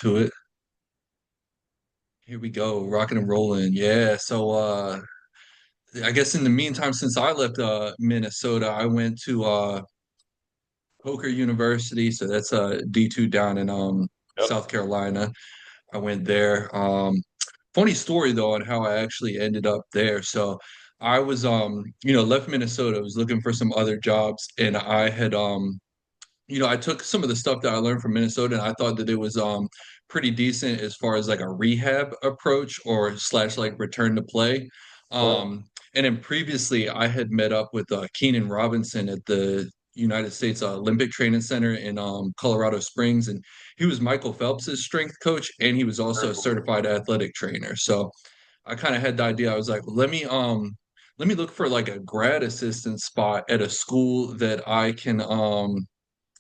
into it. Here we go, rocking and rolling. Yeah. I guess in the meantime, since I left Minnesota, I went to Coker University. So that's D2 down in Yep. South Carolina. I went there. Funny story though on how I actually ended up there. So I was left Minnesota, I was looking for some other jobs, and I had I took some of the stuff that I learned from Minnesota, and I thought that it was pretty decent as far as like a rehab approach or slash like return to play. Yep. And then previously, I had met up with Keenan Robinson at the United States Olympic Training Center in Colorado Springs, and he was Michael Phelps's strength coach, and he was also Very a cool. certified athletic trainer. So I kind of had the idea. I was like, let me look for like a grad assistant spot at a school that I can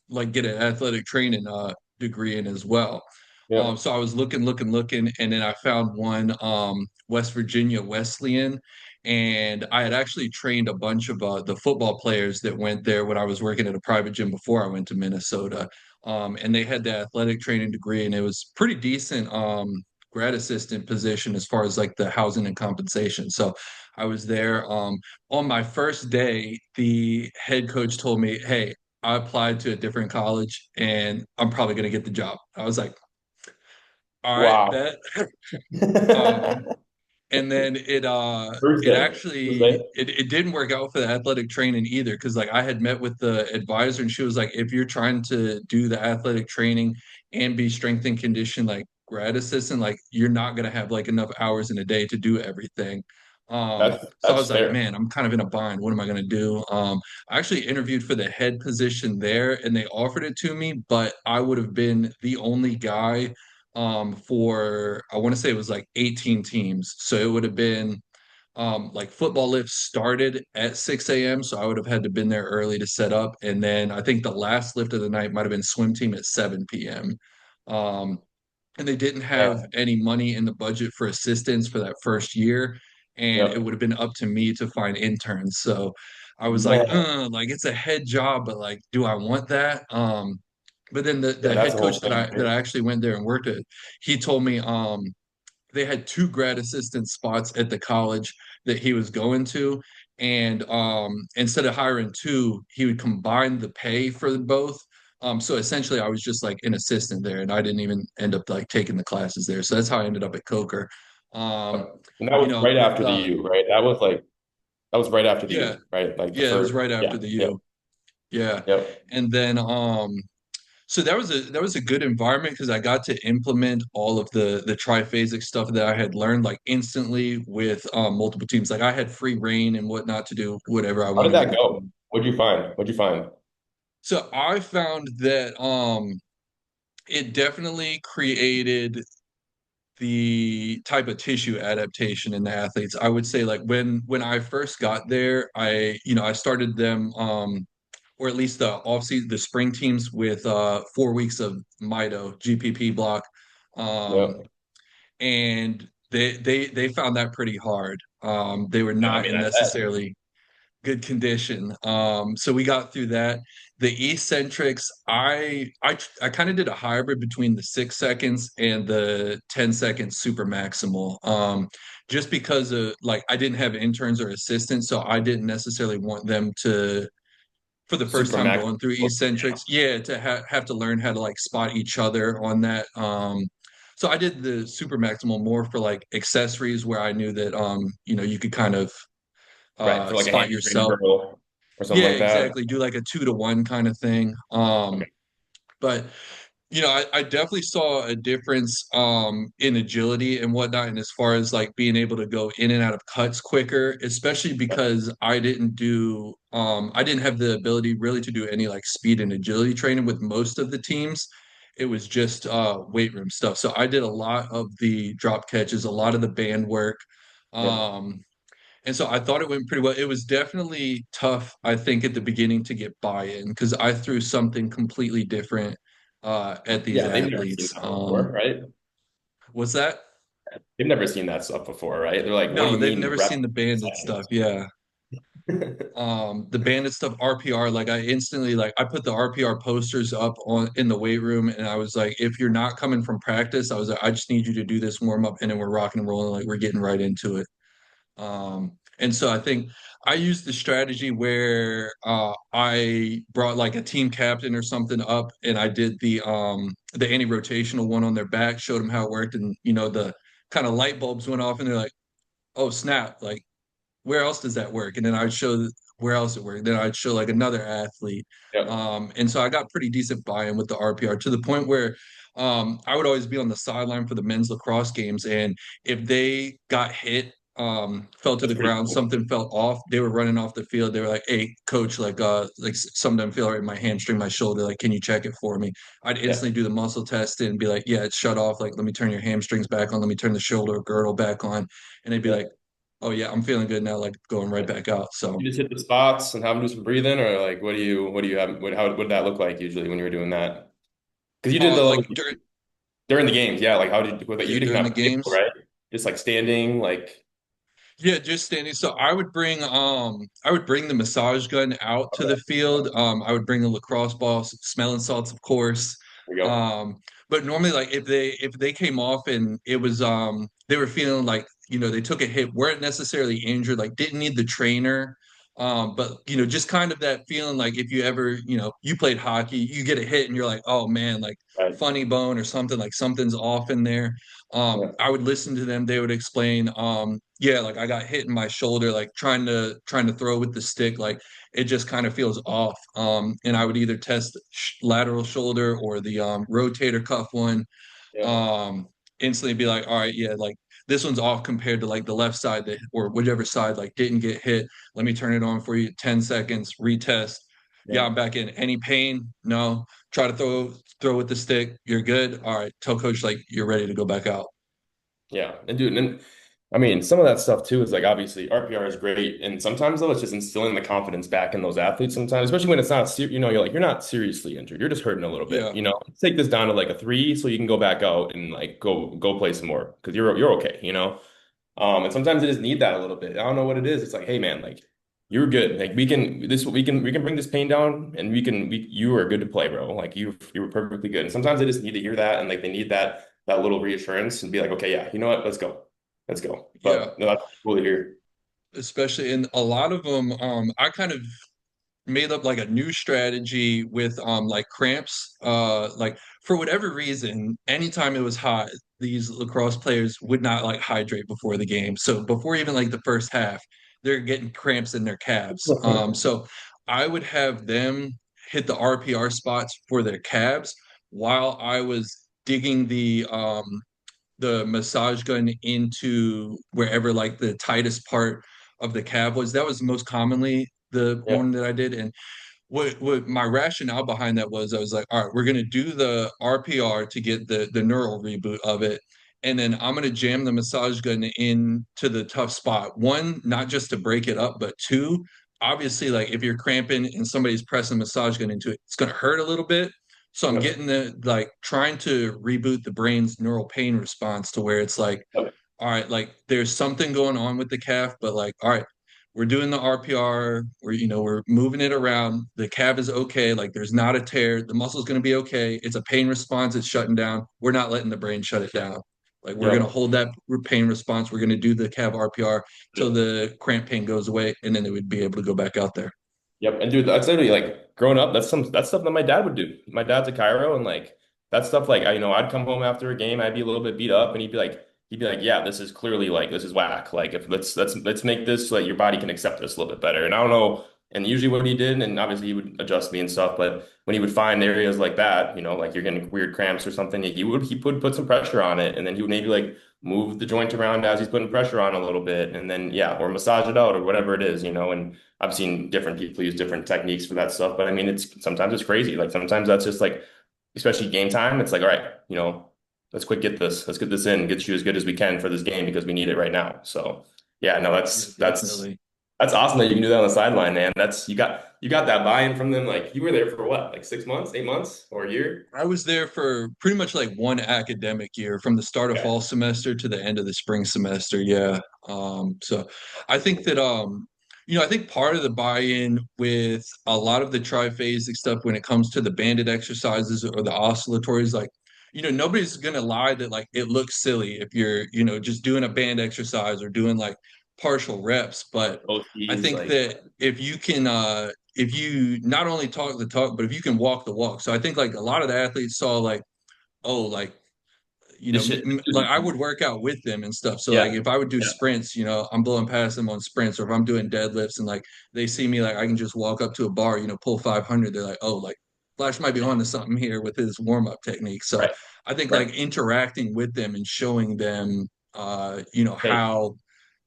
like get an athletic training degree in as well. Yep. So I was looking, and then I found one West Virginia Wesleyan, and I had actually trained a bunch of the football players that went there when I was working at a private gym before I went to Minnesota. And they had the athletic training degree, and it was pretty decent grad assistant position as far as like the housing and compensation. So I was there. On my first day, the head coach told me, "Hey, I applied to a different college and I'm probably going to get the job." I was like, all right, Wow. bet. Um, and then First it day. First actually day. it didn't work out for the athletic training either because like I had met with the advisor and she was like, if you're trying to do the athletic training and be strength and condition like grad assistant, like you're not gonna have like enough hours in a day to do everything. So I That's was like, fair. man, I'm kind of in a bind. What am I gonna do? I actually interviewed for the head position there and they offered it to me, but I would have been the only guy for I want to say it was like 18 teams. So it would have been like football lifts started at 6 a.m. So I would have had to been there early to set up. And then I think the last lift of the night might have been swim team at 7 p.m. Um, and they didn't have Yeah. any money in the budget for assistants for that first year. And it Yep. would have been up to me to find interns. So I was Man. like it's a head job, but like, do I want that? But then Yeah, the that's head the whole coach thing, that right? I actually went there and worked at, he told me they had two grad assistant spots at the college that he was going to, and instead of hiring two, he would combine the pay for both. So essentially, I was just like an assistant there, and I didn't even end up like taking the classes there. So that's how I ended up at Coker. Um, And that was right with after the U, right? That was right after the yeah, U, right? Like the yeah, it was first. right Yeah. after the Yep. U. Yeah, Yep. and then so that was a good environment because I got to implement all of the triphasic stuff that I had learned like instantly with multiple teams. Like I had free reign and whatnot to do whatever I How did wanted that to go? do. What'd you find? What'd you find? So I found that it definitely created the type of tissue adaptation in the athletes. I would say like when I first got there, I started them or at least the off season, the spring teams with 4 weeks of Mito GPP block, um, Yep. and they found that pretty hard. They were Yeah, I not mean, in I bet. necessarily good condition. So we got through that. The eccentrics, I kind of did a hybrid between the 6 seconds and the 10 second super maximal. Just because of like I didn't have interns or assistants, so I didn't necessarily want them to for the first Super time max. going through Yeah. eccentrics, yeah, to have to learn how to like spot each other on that. So I did the super maximal more for like accessories where I knew that you could kind of Right. For like a spot hamstring yourself. curl or something Yeah, like that. exactly. Do like a 2-to-1 kind of thing. Okay. But I definitely saw a difference in agility and whatnot, and as far as like being able to go in and out of cuts quicker, especially Yep. because I didn't have the ability really to do any like speed and agility training with most of the teams. It was just weight room stuff. So I did a lot of the drop catches, a lot of the band work. Yep. Um, and so I thought it went pretty well. It was definitely tough, I think, at the beginning to get buy-in because I threw something completely different at these Yeah, they've never seen athletes. that before, right? Was that? They've never seen that stuff before, right? They're like, what do No, you they've mean never rep seen the banded stuff. seconds? Yeah. The banded stuff, RPR, like I instantly like I put the RPR posters up on in the weight room, and I was like, if you're not coming from practice, I was like, I just need you to do this warm up, and then we're rocking and rolling, like we're getting right into it. And so I think I used the strategy where I brought like a team captain or something up, and I did the anti-rotational one on their back, showed them how it worked, and the kind of light bulbs went off, and they're like, oh snap, like where else does that work? And then I'd show where else it worked. Then I'd show like another athlete. Yep, And so I got pretty decent buy-in with the RPR to the point where I would always be on the sideline for the men's lacrosse games. And if they got hit, fell to that's the pretty ground, cool. something felt off, they were running off the field. They were like, hey, coach, like something feel right in my hamstring, my shoulder. Like, can you check it for me? I'd Yeah, instantly do the muscle test and be like, yeah, it's shut off. Like, let me turn your hamstrings back on. Let me turn the shoulder girdle back on. And they'd be yeah. like, oh yeah, I'm feeling good now, like going right Yeah. back out. So You just hit the spots and have them do some breathing, or like what do you have? How would that look like usually when you were doing that? Because you did those like during the games, yeah. Like how did yeah, you didn't during the have table, games. right? Just like standing, like Yeah, just standing. So I would bring the massage gun out to okay, the field. I would bring the lacrosse balls, smelling salts, of course. there we go. Um, but normally like if they came off and it was they were feeling like, they took a hit, weren't necessarily injured, like didn't need the trainer. But just kind of that feeling like if you ever, you played hockey, you get a hit and you're like, oh man, like Right. funny bone or something, like something's off in there. Yeah. I would listen to them. They would explain, yeah, like I got hit in my shoulder, like trying to throw with the stick, like it just kind of feels off. And I would either test lateral shoulder or the rotator cuff one. Yeah. Um, Instantly be like, all right, yeah, like this one's off compared to like the left side that or whichever side like didn't get hit. Let me turn it on for you. 10 seconds, retest. Yeah, Yeah. I'm back in. Any pain? No. Try to throw with the stick. You're good. All right. Tell coach like you're ready to go back out. Yeah. And dude, and I mean, some of that stuff too is like obviously RPR is great, and sometimes though it's just instilling the confidence back in those athletes. Sometimes, especially when it's not, you're not seriously injured, you're just hurting a little bit. Yeah. Take this down to like a three, so you can go back out and like go play some more because you're okay. And sometimes they just need that a little bit. I don't know what it is. It's like, hey man, like you're good. Like we can bring this pain down, and you are good to play, bro. Like you were perfectly good. And sometimes they just need to hear that, and like they need that little reassurance and be like, okay, yeah, you know what, let's go. Let's go. Yeah. But no, that's cool to hear. Especially in a lot of them, I kind of made up like a new strategy with like cramps. Like for whatever reason, anytime it was hot, these lacrosse players would not like hydrate before the game. So before even like the first half, they're getting cramps in their calves. So I would have them hit the RPR spots for their calves while I was digging the massage gun into wherever like the tightest part of the calf was. That was most commonly the Yeah. one that I did. And what my rationale behind that was I was like, all right, we're gonna do the RPR to get the neural reboot of it. And then I'm gonna jam the massage gun into the tough spot. One, not just to break it up, but two, obviously, like if you're cramping and somebody's pressing massage gun into it, it's gonna hurt a little bit. So I'm Yeah. getting the like trying to reboot the brain's neural pain response to where it's like, Yeah. all right, like there's something going on with the calf, but like, all right, we're doing the RPR, we're moving it around. The calf is okay, like there's not a tear, the muscle's gonna be okay. It's a pain response, it's shutting down. We're not letting the brain shut it down. Like we're gonna Yep. hold that pain response, we're gonna do the calf RPR till Yep. the cramp pain goes away, and then they would be able to go back out there. Yep. And dude, that's literally like growing up, that's stuff that my dad would do. My dad's a chiro, and like that stuff, like I'd come home after a game, I'd be a little bit beat up, and he'd be like, yeah, this is clearly like this is whack. Like if let's make this so that your body can accept this a little bit better. And I don't know, and usually what he did, and obviously he would adjust me and stuff, but when he would find areas like that, like you're getting weird cramps or something, he would put some pressure on it, and then he would maybe like move the joint around as he's putting pressure on a little bit, and then yeah, or massage it out or whatever it is. And I've seen different people use different techniques for that stuff, but I mean, it's sometimes it's crazy. Like sometimes that's just like, especially game time. It's like, all right, let's get this in, get you as good as we can for this game because we need it right now. So yeah, no, Yeah, that's definitely. that's awesome that you can do that on the sideline, man. That's you got that buy-in from them. Like you were there for what, like 6 months, 8 months, or a year? I was there for pretty much like one academic year from the start of Yeah, fall semester to the end of the spring semester. Yeah. So I think that I think part of the buy-in with a lot of the triphasic stuff when it comes to the banded exercises or the oscillatories, like, nobody's gonna lie that like it looks silly if you're, just doing a band exercise or doing like partial reps. But Both I these, think like, that if you not only talk the talk, but if you can walk the walk. So I think like a lot of the athletes saw like, oh, like this shit, like I would work out with them and stuff. So like yeah, if I would do yeah, sprints, I'm blowing past them on sprints, or if I'm doing deadlifts and like they see me like I can just walk up to a bar, pull 500, they're like, oh, like Flash might be on to something here with his warm-up technique. So right, I think right. like interacting with them and showing them Hey, how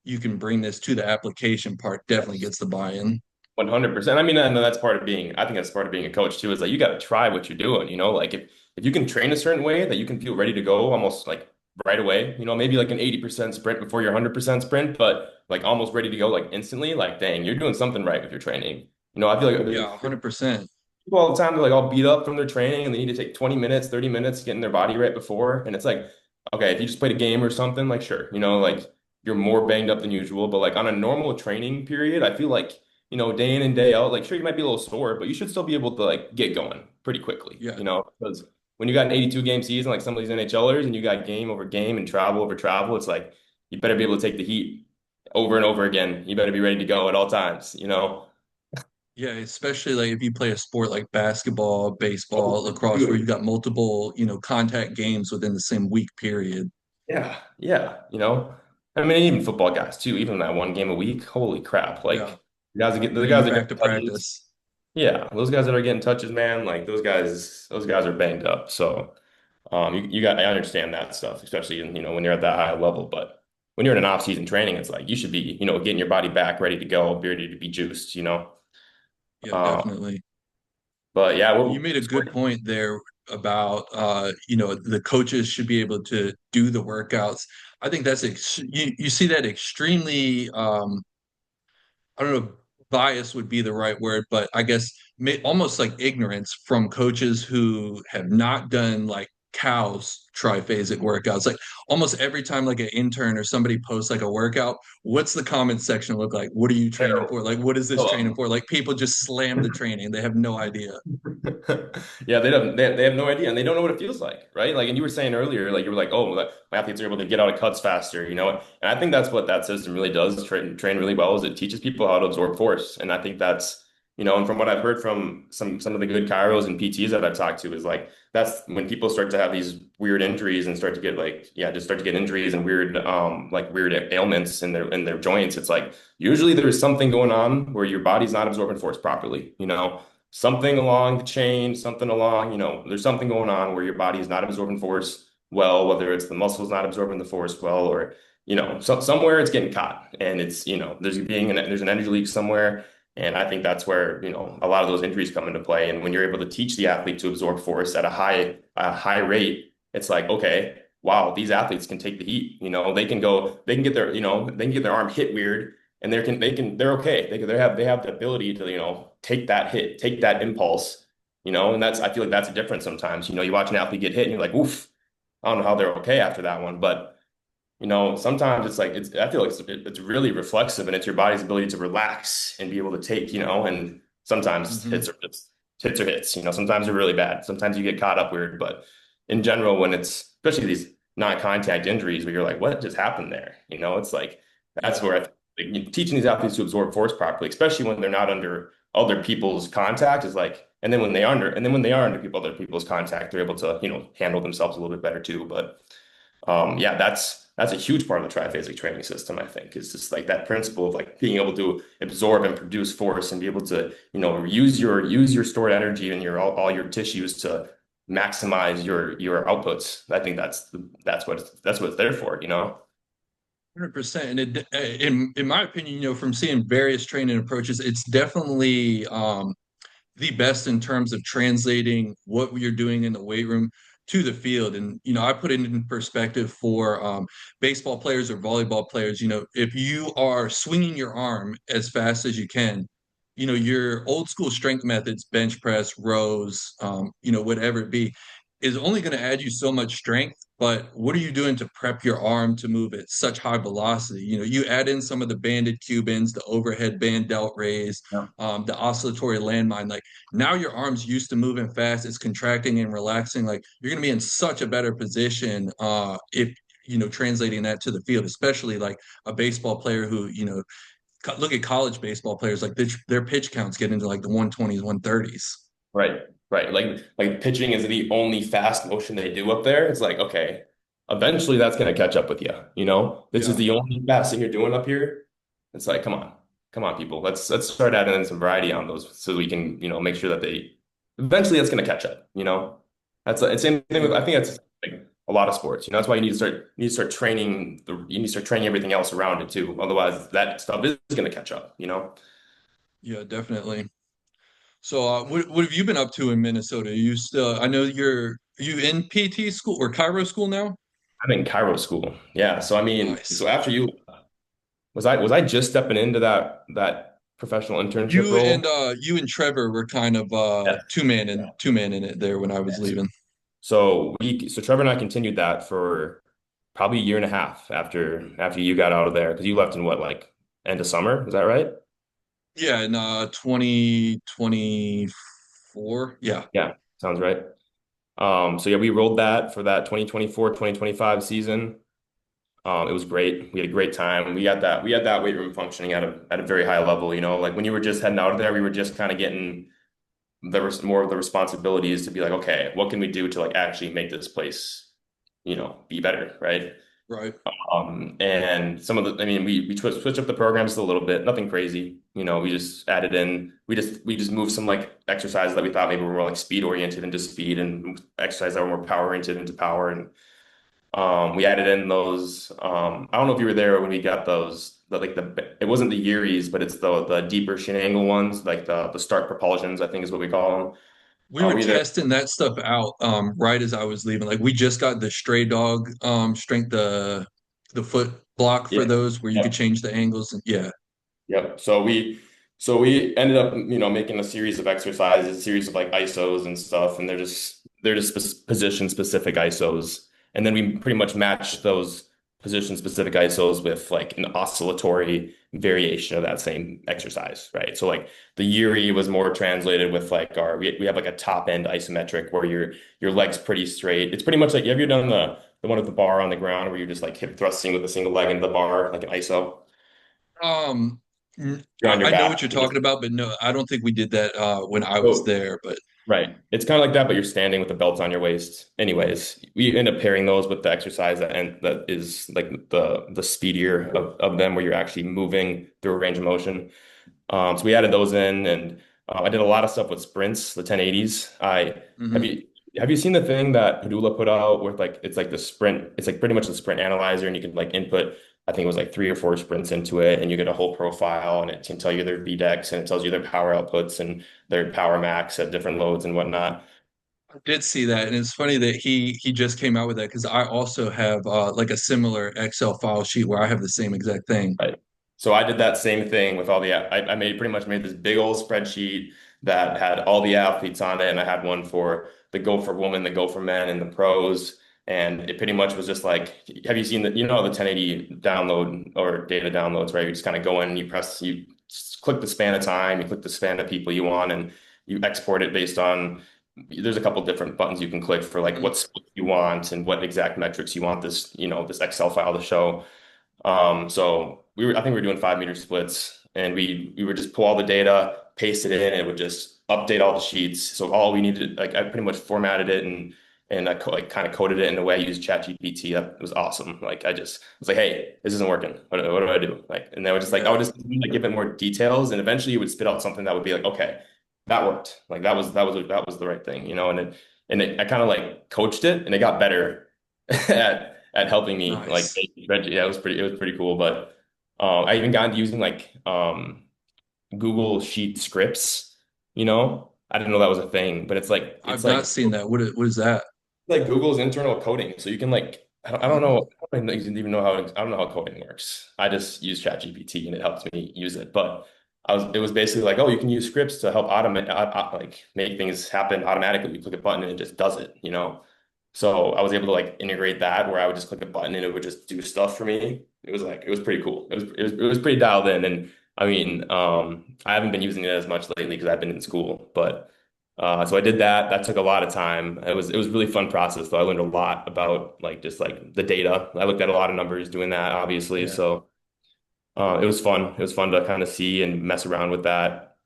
you can bring this to the application part definitely yes. gets the buy-in. 100%. I mean, I know that's part of being, I think that's part of being a coach too, is like you got to try what you're doing, like if you can train a certain way that you can feel ready to go almost like right away, maybe like an 80% sprint before your 100% sprint, but like almost ready to go like instantly, like dang, you're doing something right with your training. I feel like Yeah, 100%. people all the time, they're like all beat up from their training and they need to take 20 minutes, 30 minutes getting their body right before. And it's like, okay, if you just played a game or something, like sure, like you're more banged up than usual. But like on a normal training period, I feel like, day in and day out, like sure, you might be a little sore, but you should still be able to like get going pretty quickly, Yeah. because when you got an 82 game season, like some of these NHLers, and you got game over game and travel over travel, it's like you better be able to take the heat over and over again. You better be ready to go at all times. Yeah, especially like if you play a sport like basketball, baseball, Oh, lacrosse, where dude. you've got multiple, contact games within the same week period. Yeah, yeah, I mean, even football guys too. Even that one game a week, holy crap! Yeah. Like the Then guys you're that back get to touches. practice. Yeah, those guys that are getting touches, man, like those guys are banged up. So, I understand that stuff, especially when you're at that high level. But when you're in an off-season training, it's like you should be, getting your body back, ready to go, be ready to be juiced. Yeah, Uh, definitely. but yeah, You made a good point there about the coaches should be able to do the workouts. I think you see that extremely I don't know, bias would be the right word, but I guess almost like ignorance from coaches who have not done like cows triphasic workouts. Like almost every time like an intern or somebody posts like a workout, what's the comment section look like? What are you training for? Like what is this training for? Like people just slam the training. They have no idea. Yeah, they have no idea and they don't know what it feels like, right? Like, and you were saying earlier, like you were like, oh, like, my athletes are able to get out of cuts faster. And I think that's what that system really does train really well is it teaches people how to absorb force. And I think that's, and from what I've heard from some of the good chiros and PTs that I've talked to is like that's when people start to have these weird injuries and start to get like, yeah, just start to get injuries and weird ailments in their joints. It's like usually there's something going on where your body's not absorbing force properly. Something along the chain, something along, there's something going on where your body is not absorbing force well, whether it's the muscles not absorbing the force well, or, somewhere it's getting caught and there's an energy leak somewhere. And I think that's where, a lot of those injuries come into play. And when you're able to teach the athlete to absorb force at a high rate, it's like, okay, wow, these athletes can take the heat. They can get their arm hit weird and they're okay. They have the ability to take that hit, take that impulse, and I feel like that's a difference sometimes. You watch an athlete get hit and you're like, oof, I don't know how they're okay after that one, but sometimes it's like I feel like it's really reflexive and it's your body's ability to relax and be able to take, and sometimes Hmm. hits are hits. Sometimes they're really bad. Sometimes you get caught up weird, but in general, when it's especially these non-contact injuries where you're like, what just happened there? It's like that's Yeah. where teaching these athletes to absorb force properly, especially when they're not under other people's contact, is like, and then when they are under other people's contact, they're able to handle themselves a little bit better too. But yeah, that's a huge part of the triphasic training system, I think, is just like that principle of like being able to absorb and produce force and be able to, use your stored energy and all your tissues to maximize your outputs. I think that's what it's there for. 100%. And in my opinion, from seeing various training approaches, it's definitely the best in terms of translating what you're doing in the weight room to the field. And, I put it in perspective for baseball players or volleyball players. If you are swinging your arm as fast as you can, your old school strength methods, bench press, rows, whatever it be, is only going to add you so much strength. but what are you doing to prep your arm to move at such high velocity? You add in some of the banded Cubans, the overhead band delt raise, Yeah. the oscillatory landmine. Like now your arm's used to moving fast, it's contracting and relaxing. Like you're going to be in such a better position if translating that to the field, especially like a baseball player who look at college baseball players, like their pitch counts get into like the 120s, 130s. Right, right. Like pitching is the only fast motion they do up there. It's like, okay, eventually that's gonna catch up with you. You know, this is Yeah. the only fast thing you're doing up here. It's like, come on, people. Let's start adding in some variety on those so we can, make sure that they eventually that's gonna catch up. It's same thing with Yeah. I think that's like a lot of sports. That's why you need to start training you need to start training everything else around it too. Otherwise, that stuff is gonna catch up. Yeah, definitely. So, what have you been up to in Minnesota? You still, I know you in PT school or Cairo school now? I'm in Cairo school. Yeah. So I mean, Nice. so after you was I just stepping into that professional internship role? You and Trevor were kind of Yes. Yeah. two man in it there when I was Yes. leaving. So Trevor and I continued that for probably a year and a half after you got out of there because you left in what, like end of summer? Is that right? Yeah, in 2024. Yeah. Yeah, sounds right. So yeah, we rolled that for that 2024-2025 season. It was great. We had a great time. We had that weight room functioning at a very high level, like when you were just heading out of there, we were just kind of getting more of the responsibilities to be like, okay, what can we do to like actually make this place, be better, right? Right. And I mean, we switched up the programs a little bit, nothing crazy. We just added in, we just moved some like exercises that we thought maybe were more like speed oriented into speed and exercises that were more power oriented into power. And we added in those. I don't know if you were there when we got those. It wasn't the Uris, but it's the deeper shin angle ones, like the start propulsions, I think is what we call them. We were We either testing that stuff out right as I was leaving. Like we just got the stray dog strength, the foot block for yeah. those where you could change the angles. And yeah, Yep. So we ended up, making a series of exercises, a series of like ISOs and stuff, and they're just position specific ISOs. And then we pretty much matched those position specific ISOs with like an oscillatory variation of that same exercise, right? So like the Yuri was more translated with like we have like a top end isometric where your leg's pretty straight. It's pretty much like, have you done the one with the bar on the ground where you're just like hip thrusting with a single leg into the bar, like an ISO? um, You're on your I know what back. you're talking about, but no, I don't think we did that when I was Oh, there. But right. It's kind of like that, but you're standing with the belts on your waist. Anyways, we end up pairing those with the exercise that is like the speedier of them, where you're actually moving through a range of motion. So we added those in, and I did a lot of stuff with sprints, the 1080s. I have mhm. you have you seen the thing that Padula put out where like it's like the sprint, it's like pretty much the sprint analyzer, and you can like input, I think it was like 3 or 4 sprints into it, and you get a whole profile, and it can tell you their VDEX, and it tells you their power outputs and their power max at different loads and whatnot. I did see that, and it's funny that he just came out with that because I also have like a similar Excel file sheet where I have the same exact thing. Right. So I did that same thing with all the, I made pretty much made this big old spreadsheet that had all the athletes on it. And I had one for the Go for Women, the Go for Men, and the pros. And it pretty much was just like, have you seen the 1080 download or data downloads, right? You just kind of go in and you just click the span of time, you click the span of people you want, and you export it based on, there's a couple different buttons you can click for like Mhm. what split you want and what exact metrics you want this Excel file to show. So I think we were doing 5 meter splits, and we would just pull all the data, paste it in, and it would just update all the sheets. So all we needed, like I pretty much formatted it and like kind of coded it in a way I used ChatGPT. That was awesome. Like I just was like, hey, this isn't working. What do I do? Like, and they would just like I would Yeah, just like give it more details, and eventually it would spit out something that would be like, okay, that worked. Like that was the right thing. I kind of like coached it, and it got better at helping me like nice. yeah, it was pretty cool. But I even got into using like Google Sheet scripts. I didn't know that was a thing, but it's like I've not seen that. What is that? Google's internal coding. So you can like I don't Oh, know, I don't even know I don't know how coding works. I just use ChatGPT and it helps me use it. But it was basically like, oh, you can use scripts to help automate like make things happen automatically. You click a button and it just does it. So I was able to like integrate that where I would just click a button and it would just do stuff for me. It was like it was pretty cool. It was pretty dialed in. And I mean, I haven't been using it as much lately because I've been in school. But so I did that. That took a lot of time. It was a really fun process though. I learned a lot about like just like the data. I looked at a lot of numbers doing that, obviously. Yeah. So it was fun. It was fun to kind of see and mess around with that.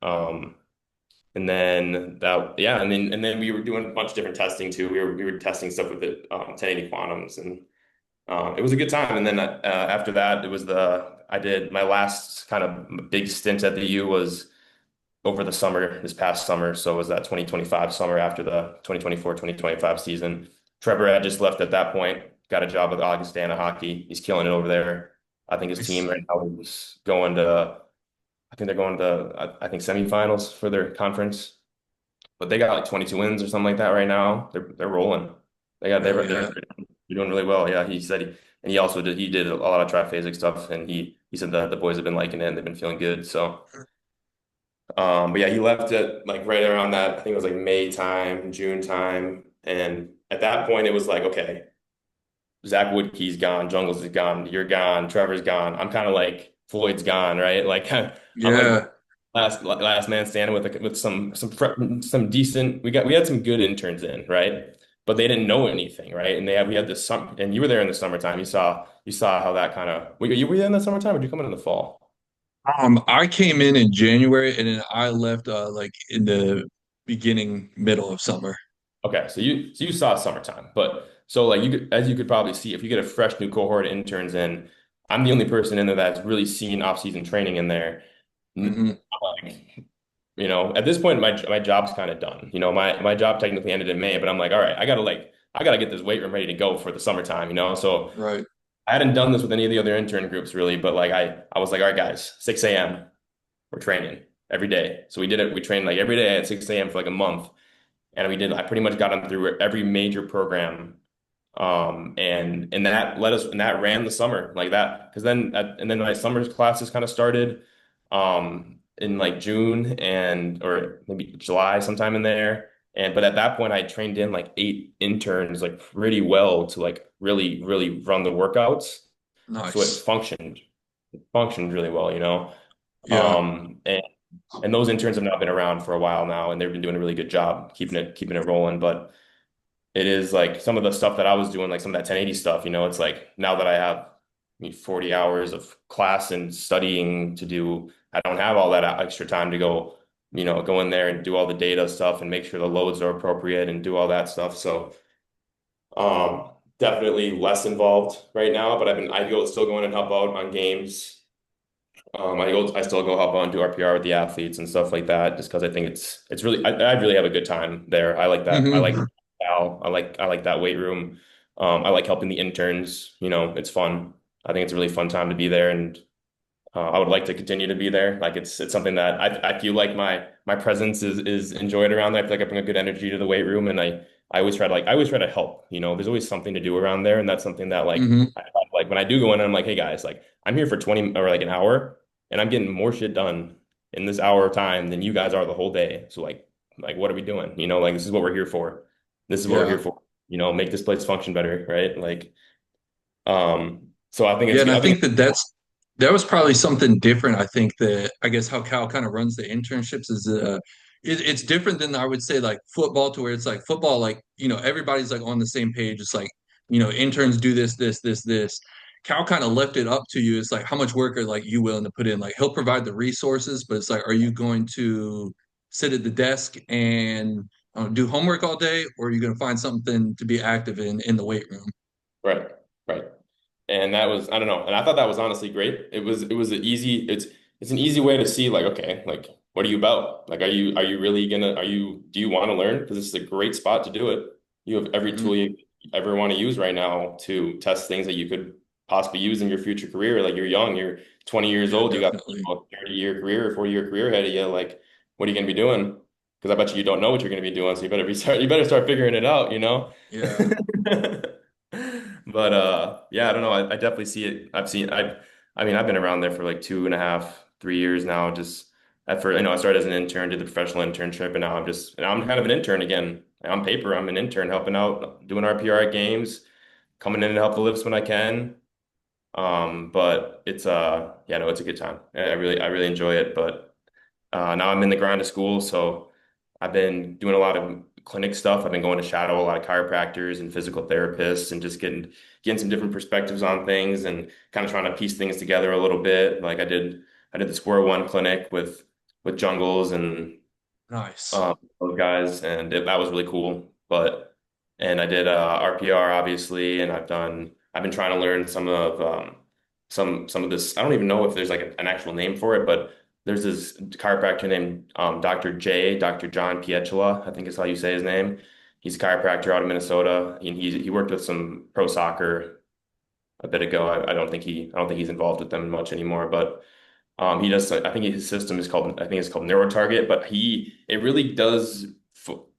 And then that, yeah, and then we were doing a bunch of different testing too. We were testing stuff with it, 1080 quantums, and it was a good time. And then after that, it was the I did my last kind of big stint at the U was over the summer, this past summer. So it was that 2025 summer after the 2024-2025 season. Trevor had just left at that point, got a job with Augustana Hockey. He's killing it over there. I think his team Nice. right now is going to, I think they're going to, I think semifinals for their conference, but they got like 22 wins or something like that right now. They're rolling. Really? They're Yeah. doing really well. Yeah, he said and he also did a lot of triphasic stuff, and he said that the boys have been liking it and they've been feeling good. So, but yeah, he left it like right around that. I think it was like May time, June time, and at that point it was like, okay, Zach Woodkey's gone, Jungles is gone, you're gone, Trevor's gone. I'm kind of like Floyd's gone, right? Like I'm like Yeah. last man standing with some decent. We had some good interns in, right? But they didn't know anything, right? And we had this summer, and you were there in the summertime. You saw how that kind of were you there in the summertime, or did you come in the fall? I came in January and then I left like in the beginning, middle of summer. Okay, so you saw summertime, but so like as you could probably see, if you get a fresh new cohort of interns in, I'm the only person in there that's really seen off-season training in there. Hmm. Like, at this point, my job's kind of done. My job technically ended in May, but I'm like, all right, I gotta get this weight room ready to go for the summertime. So Right. I hadn't done this with any of the other intern groups really, but like I was like, all right, guys, 6 a.m. we're training every day. So we did it. We trained like every day at 6 a.m. for like a month. And I pretty much got them through every major program. And that ran the summer like that. Because then my summer classes kind of started in like June or maybe July sometime in there. But at that point I trained in like 8 interns like pretty well to like really, really run the workouts. So it Nice. functioned really well. Yeah. And those interns have now been around for a while now, and they've been doing a really good job keeping it rolling. But it is like some of the stuff that I was doing, like some of that 1080 stuff, it's like now that I have 40 hours of class and studying to do, I don't have all that extra time to go in there and do all the data stuff and make sure the loads are appropriate and do all that stuff. So definitely less involved right now, but I go still going and help out on games. I still go help out and do RPR with the athletes and stuff like that, just because I think it's really I really have a good time there. I like that. I like Hmm. Al. I like that weight room. I like helping the interns. It's fun. I think it's a really fun time to be there, and I would like to continue to be there. Like it's something that I feel like my presence is enjoyed around there. I feel like I bring a good energy to the weight room, and I always try to help. There's always something to do around there, and that's something that Hmm. like when I do go in, I'm like, hey guys, like I'm here for 20 or like an hour, and I'm getting more shit done in this hour of time than you guys are the whole day. So like what are we doing? Like this is what we're here for. This is what we're here Yeah. for. Make this place function better, right? So Yeah, and I I think think that was probably something different. I think that I guess how Cal kind of runs the internships is it's different than I would say like football to where it's like football like everybody's like on the same page. It's like interns do this. Cal kind of left it up to you. It's like how much work are like you willing to put in? Like he'll provide the resources, but it's like are you going to sit at the desk and do homework all day, or are you going to find something to be active in the weight room? right, right. And that was, I don't know. And I thought that was honestly great. It was it's an easy way to see like, okay, like what are you about? Like, are you really do you want to learn? Because this is a great spot to do it. You have every tool Mhm. you ever want to use right now to test things that you could possibly use in your future career. Like you're young, you're 20 years Yeah, old, you got definitely. a 30-year career or 40-year career ahead of you. Like, what are you going to be doing? Because I bet you don't know what you're going to be doing. So you better start figuring it out. Yeah. But yeah, I don't know. I definitely see it. I mean, I've been around there for like 2.5, 3 years now, just at first, I started as an intern, did the professional internship, and now I'm kind of an intern again. On paper, I'm an intern helping out, doing RPR at games, coming in to help the lifts when I can. But it's yeah, no, it's a good time. I really enjoy it. But now I'm in the grind of school, so I've been doing a lot of clinic stuff. I've been going to shadow a lot of chiropractors and physical therapists and just getting some different perspectives on things and kind of trying to piece things together a little bit. Like I did the Square1 clinic with Jungles and Nice. those guys, and that was really cool. And I did RPR obviously, and I've been trying to learn some of this. I don't even know if there's like an actual name for it, but there's this chiropractor named Dr. John Pietila, I think is how you say his name. He's a chiropractor out of Minnesota, and he worked with some pro soccer a bit ago. I don't think he's involved with them much anymore, but he does. I think his system is called. I think it's called NeuroTarget. But it really does.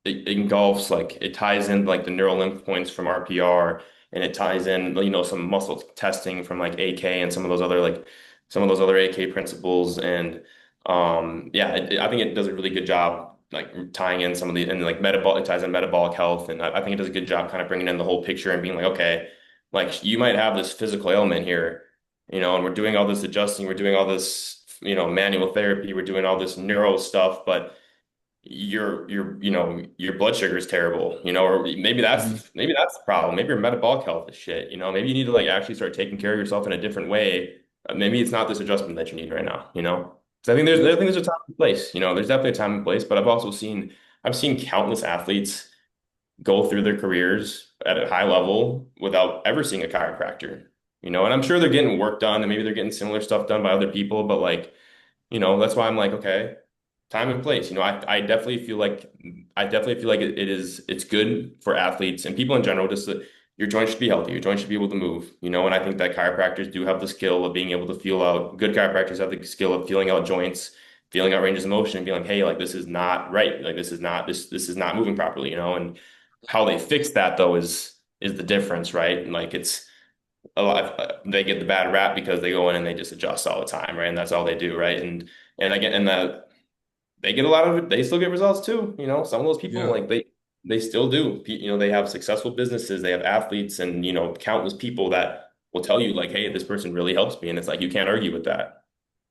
It engulfs like it ties in like the neural lymph points from RPR, and it ties in some muscle testing from like AK and some of those other AK principles. And yeah, I think it does a really good job like tying in some of the and like metabolic. It ties in metabolic health, and I think it does a good job kind of bringing in the whole picture and being like, okay, like you might have this physical ailment here, and we're doing all this adjusting, we're doing all this, manual therapy, we're doing all this neuro stuff, but your blood sugar is terrible, or Hmm. maybe that's the problem. Maybe your metabolic health is shit, maybe you need to like actually start taking care of yourself in a different way. Maybe it's not this adjustment that you need right now, So Yeah. I think there's a time and place, there's definitely a time and place, but I've seen countless athletes go through their careers at a high level without ever seeing a chiropractor, and I'm sure they're getting work done and maybe they're getting similar stuff done by other people, but like, that's why I'm like, okay, time and place. I definitely feel like it's good for athletes and people in general, just that your joints should be healthy, your joints should be able to move, and I think that chiropractors do have the skill of being able to feel out, good chiropractors have the skill of feeling out joints, feeling out ranges of motion, and being like, hey, like this is not right, like this is not moving properly, and how they fix that though is the difference, right? And like it's a lot they get the bad rap because they go in and they just adjust all the time, right? And that's all they do, right? And again, and that they get a lot of it, they still get results too. Some of those people Yeah. like they still do. They have successful businesses, they have athletes and countless people that will tell you like, hey, this person really helps me. And it's like you can't argue with that,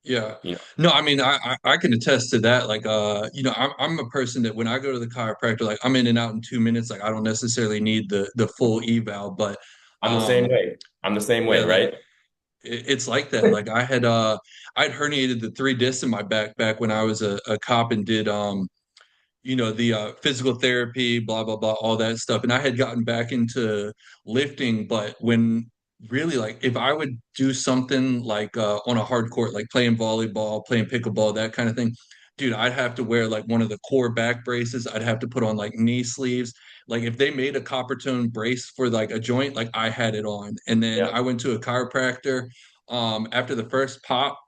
Yeah. you know. No, I mean, I can attest to that. Like, I'm a person that when I go to the chiropractor, like I'm in and out in 2 minutes. Like, I don't necessarily need the full eval, but I'm the same um, way. I'm the same yeah, way, like right? it's like that. Like I'd herniated the three discs in my back when I was a cop and did the physical therapy, blah blah blah, all that stuff. And I had gotten back into lifting, but when really like if I would do something like on a hard court, like playing volleyball, playing pickleball, that kind of thing, dude, I'd have to wear like one of the core back braces. I'd have to put on like knee sleeves. Like if they made a copper tone brace for like a joint, like I had it on. And then Yeah. I went to a chiropractor. After the first pop,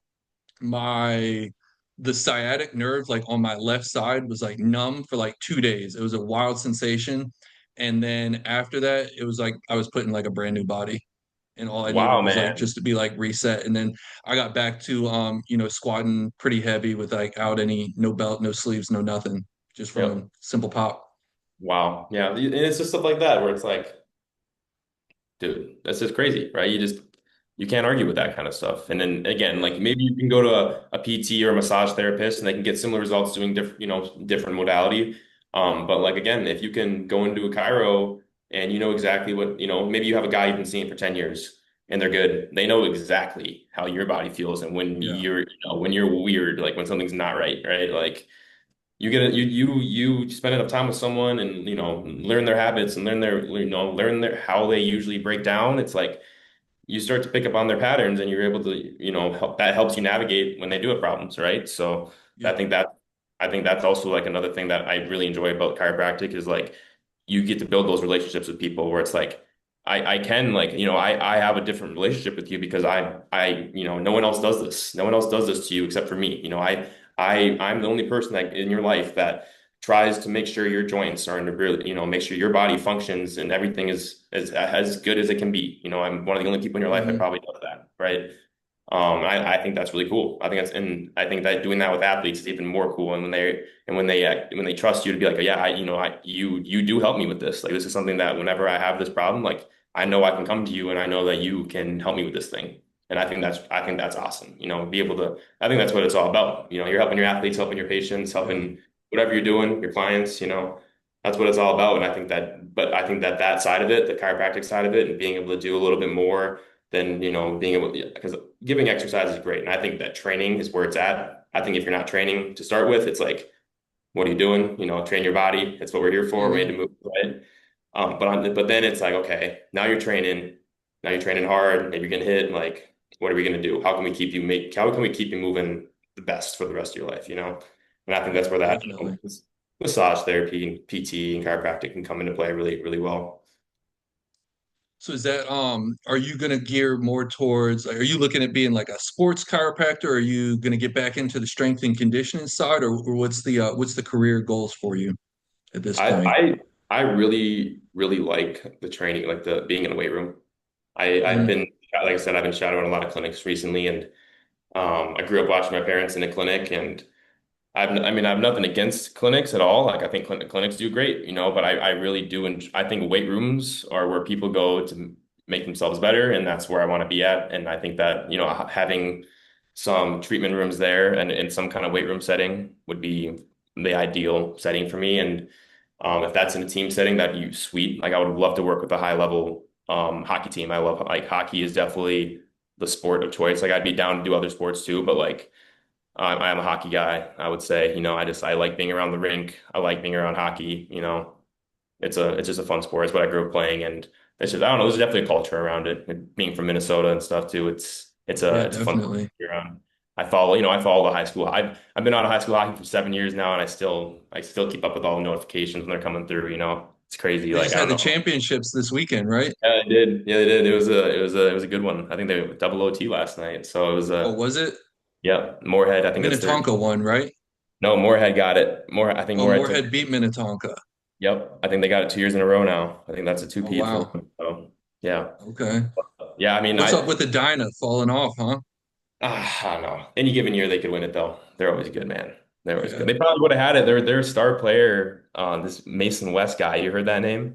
my the sciatic nerve like on my left side was like numb for like 2 days. It was a wild sensation. And then after that, it was like I was put in like a brand new body. And all I needed Wow, was like man. just to be like reset. And then I got back to squatting pretty heavy with like out any no belt, no sleeves, no nothing, just from a Yep. simple pop. Wow. Yeah. And it's just stuff like that where it's like, dude, that's just crazy, right? You can't argue with that kind of stuff. And then again, like maybe you can go to a PT or a massage therapist and they can get similar results doing different, different modality. But like again, if you can go into a chiro and you know exactly what, maybe you have a guy you've been seeing for 10 years and they're good. They know exactly how your body feels and when Yeah. when you're weird, like when something's not right, right? Like you spend enough time with someone and learn their habits and learn their how they usually break down. It's like you start to pick up on their patterns and you're able to help that helps you navigate when they do have problems, right? So I Yeah. think that I think that's also like another thing that I really enjoy about chiropractic is like you get to build those relationships with people where it's like I can like I have a different relationship with you because no one else does this. No one else does this to you except for me. I'm the only person that in your life that tries to make sure your joints are in a really, make sure your body functions and everything is as good as it can be. I'm one of the only people in your life that Hmm. probably does that, right? I think that's really cool. And I think that doing that with athletes is even more cool. And when they trust you to be like, yeah, you do help me with this. Like this is something that whenever I have this problem, like I know I can come to you and I know that you can help me with this thing. And I think that's awesome. Be able to. I think that's what it's all about. You're helping your athletes, helping your patients, Yeah. helping whatever you're doing, your clients. That's what it's all about. And but I think that that side of it, the chiropractic side of it, and being able to do a little bit more than being able because giving exercise is great. And I think that training is where it's at. I think if you're not training to start with, it's like, what are you doing? Train your body. That's what we're here for. We're made Hmm. to move, right? But then it's like, okay, now you're training hard, maybe you're getting hit, and like, what are we gonna do? How can we keep you moving the best for the rest of your life? And I think that's Yeah, where that, definitely. massage therapy and PT and chiropractic can come into play really, really well. So is that are you gonna gear more towards like, are you looking at being like a sports chiropractor? Or are you gonna get back into the strength and conditioning side, or what's the career goals for you at this I point? I I really really like the training, like the being in the weight room. I've Mm, been like I said, I've been shadowing a lot of clinics recently, and I grew up watching my parents in a clinic, and I have nothing against clinics at all. Like I think clinics do great, but I really do, and I think weight rooms are where people go to make themselves better, and that's where I want to be at. And I think that having some treatment rooms there and in some kind of weight room setting would be the ideal setting for me. And if that's in a team setting, that'd be sweet. Like I would love to work with a high level hockey team. I love like hockey is definitely the sport of choice. Like I'd be down to do other sports too, but like I am a hockey guy, I would say. I like being around the rink. I like being around hockey. It's just a fun sport. It's what I grew up playing, and it's just I don't know. There's definitely a culture around it. And being from Minnesota and stuff too, yeah, it's a fun sport to definitely. be around. I follow the high school. I've been out of high school hockey for 7 years now, and I still keep up with all the notifications when they're coming through. It's crazy. They Like just I had don't the know. championships this weekend, right? Yeah, they did. Yeah, they did. It was a good one. I think they double OT last night, so it was Oh, a was it? yeah. Moorhead. I think that's their Minnetonka won, right? No, Moorhead got it. I think Oh, Moorhead took. Moorhead beat Minnetonka. Yep, I think they got it 2 years in a row now. I think that's a Oh, two-peat for wow. them. So yeah, Okay. yeah. I mean, What's up with the Dyna falling off, huh? I don't know. Any given year they could win it though. They're always good, man. They're always good. Yeah. They probably would have had it. Their star player, this Mason West guy. You heard that name?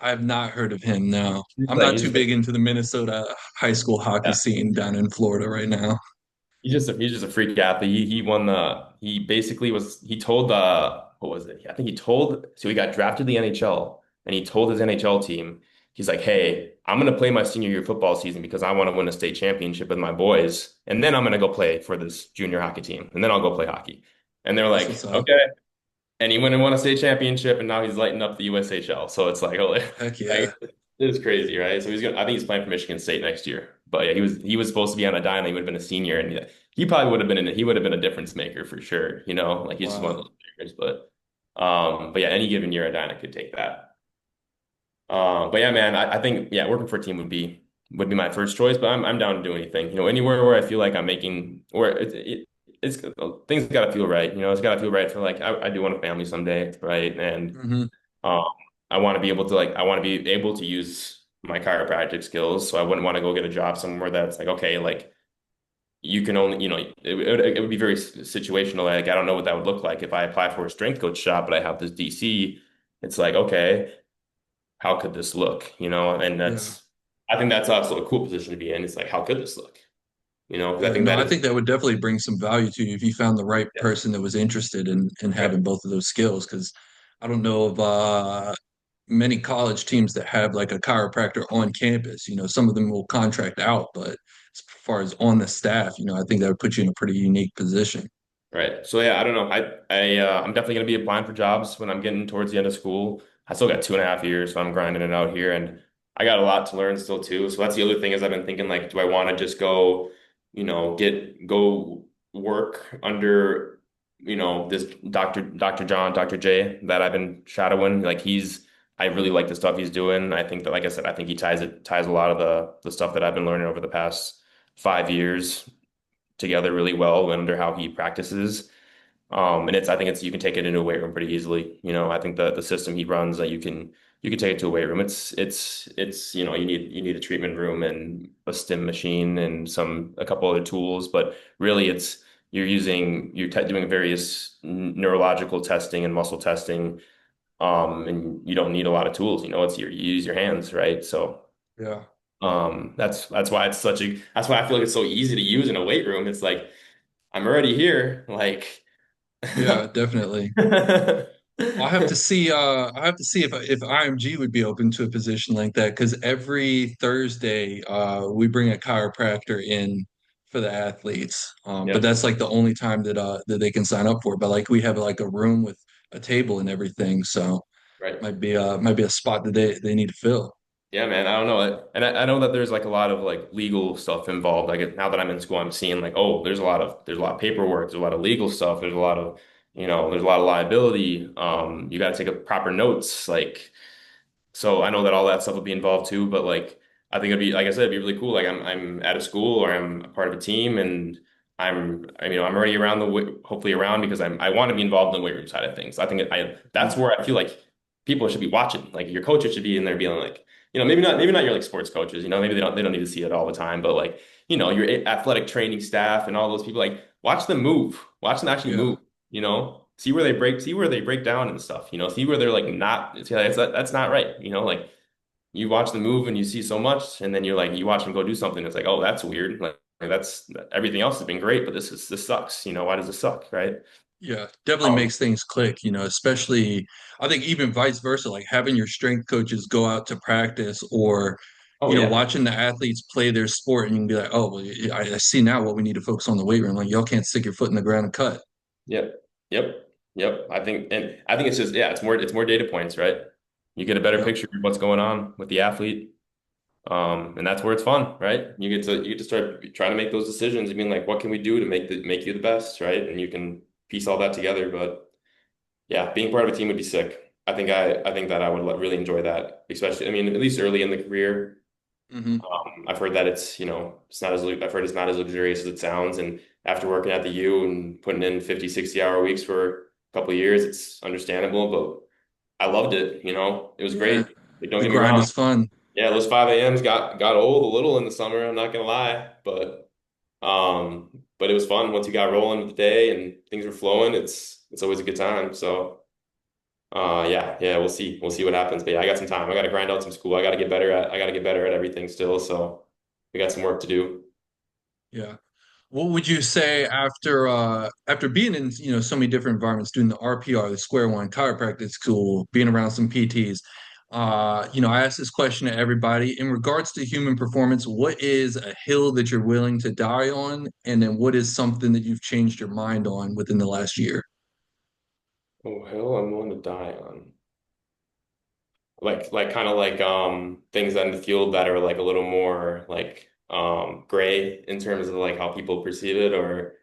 I have not heard of him, no. He's I'm like not he's too just like big into the Minnesota high school hockey yeah. scene down in Florida right now. He's just a freak athlete. He basically he told what was it? I think he told so he got drafted to the NHL and he told his NHL team, he's like, "Hey, I'm gonna play my senior year football season because I want to win a state championship with my boys, and then I'm gonna go play for this junior hockey team, and then I'll go play hockey." And they're That's what's like, up. "Okay." And he went and won a state championship, and now he's lighting up the USHL. So it's like, oh, Heck yeah. like it's crazy, right? So I think he's playing for Michigan State next year. But yeah, he was supposed to be on a dime. He would have been a senior, and he probably he would have been a difference maker for sure. Like he's just one of Wow. those players. But yeah, any given year, a Dyna could take that. But yeah, man, I think yeah, working for a team would be my first choice. But I'm down to do anything. Anywhere where I feel like I'm making where it's things got to feel right. It's got to feel right for like I do want a family someday, right? And Hmm. um, I want to be able to use my chiropractic skills. So I wouldn't want to go get a job somewhere that's like okay, like you can only it would be very situational. Like I don't know what that would look like if I apply for a strength coach job, but I have this DC. It's like okay, how could this look? And Yeah. I think that's also a cool position to be in. It's like, how could this look? Because I Yeah. think No, that I is, think that would definitely bring some value to you if you found the right yeah, person that was interested in right, having both of those skills. Because I don't know of many college teams that have like a chiropractor on campus. Some of them will contract out, but as far as on the staff, I think that would put you in a pretty unique position. right. So yeah, I don't know. I'm definitely gonna be applying for jobs when I'm getting towards the end of school. I still got 2.5 years, so I'm grinding it out here, and I got a lot to learn still too. So that's the other thing is I've been thinking like, do I want to just go work under this Dr. John, Dr. J that I've been shadowing? Like I really like the stuff he's doing. I think that, like I said, I think he ties a lot of the stuff that I've been learning over the past 5 years together really well under how he practices. And I think you can take it into a weight room pretty easily. I think the system he runs that you can you can take it to a weight room. It's you need a treatment room and a stim machine and a couple other tools, but really you're doing various neurological testing and muscle testing, and you don't need a lot of tools. You use your hands, right? So Yeah. that's why that's why I feel like it's so easy to use in a weight room. It's like I'm already here, like. Yeah, definitely. I have to see if IMG would be open to a position like that because every Thursday we bring a chiropractor in for the athletes. But Yep, that's like the only time that they can sign up for. But like we have like a room with a table and everything, so right. might be a spot that they need to fill. Yeah, man. I don't know. And I know that there's like a lot of like legal stuff involved. Like now that I'm in school, I'm seeing like, oh, there's a lot of paperwork, there's a lot of legal stuff, there's a lot of liability. You got to take a proper notes. Like, so I know that all that stuff will be involved too, but like I think it'd be like I said, it'd be really cool. Like I'm at a school or I'm a part of a team and I'm already around hopefully around because I want to be involved in the weight room side of things. I think that's where I feel like people should be watching. Like your coaches should be in there being like, maybe not your like sports coaches, maybe they don't need to see it all the time, but like, your athletic training staff and all those people, like watch them move, watch them actually Yeah, move, see where they break down and stuff, see where they're like not, see, that's not right, like you watch them move and you see so much, and then you're like, you watch them go do something, it's like, oh, that's weird. Like that's everything else has been great, but this sucks. Why does this suck, right? yeah, definitely Um, makes things click, especially I think even vice versa, like having your strength coaches go out to practice or, oh yeah, watching the athletes play their sport and you can be like, oh, well, I see now what we need to focus on the weight room. Like y'all can't stick your foot in the ground and cut. yep, yep, yep. I think it's just yeah, it's more data points, right? You get a better Yep. picture of what's going on with the athlete. And that's where it's fun, right? You get to start trying to make those decisions and being like, what can we do to make you the best, right? And you can piece all that together. But yeah, being part of a team would be sick. I think that I would really enjoy that, especially, I mean, at least early in the career. Hmm. I've heard that I've heard it's not as luxurious as it sounds. And after working at the U and putting in 50, 60-hour weeks for a couple of years, it's understandable, but I loved it, it was Yeah. great. Like, don't The get me grind wrong. is fun. Yeah, those 5 a.m.s got old a little in the summer, I'm not gonna lie, but it was fun once you got rolling with the day and things were flowing. It's always a good time. So yeah, we'll see what happens. But yeah, I got some time. I got to grind out some school. I got to get better at everything still. So we got some work to do. Yeah. What would you say after being in, so many different environments, doing the RPR, the Square 1, chiropractic school, being around some PTs, I ask this question to everybody in regards to human performance, what is a hill that you're willing to die on? And then what is something that you've changed your mind on within the last year? Oh hell, I'm willing to die on. Like kind of like things in the field that are like a little more like gray in terms of like how people perceive it or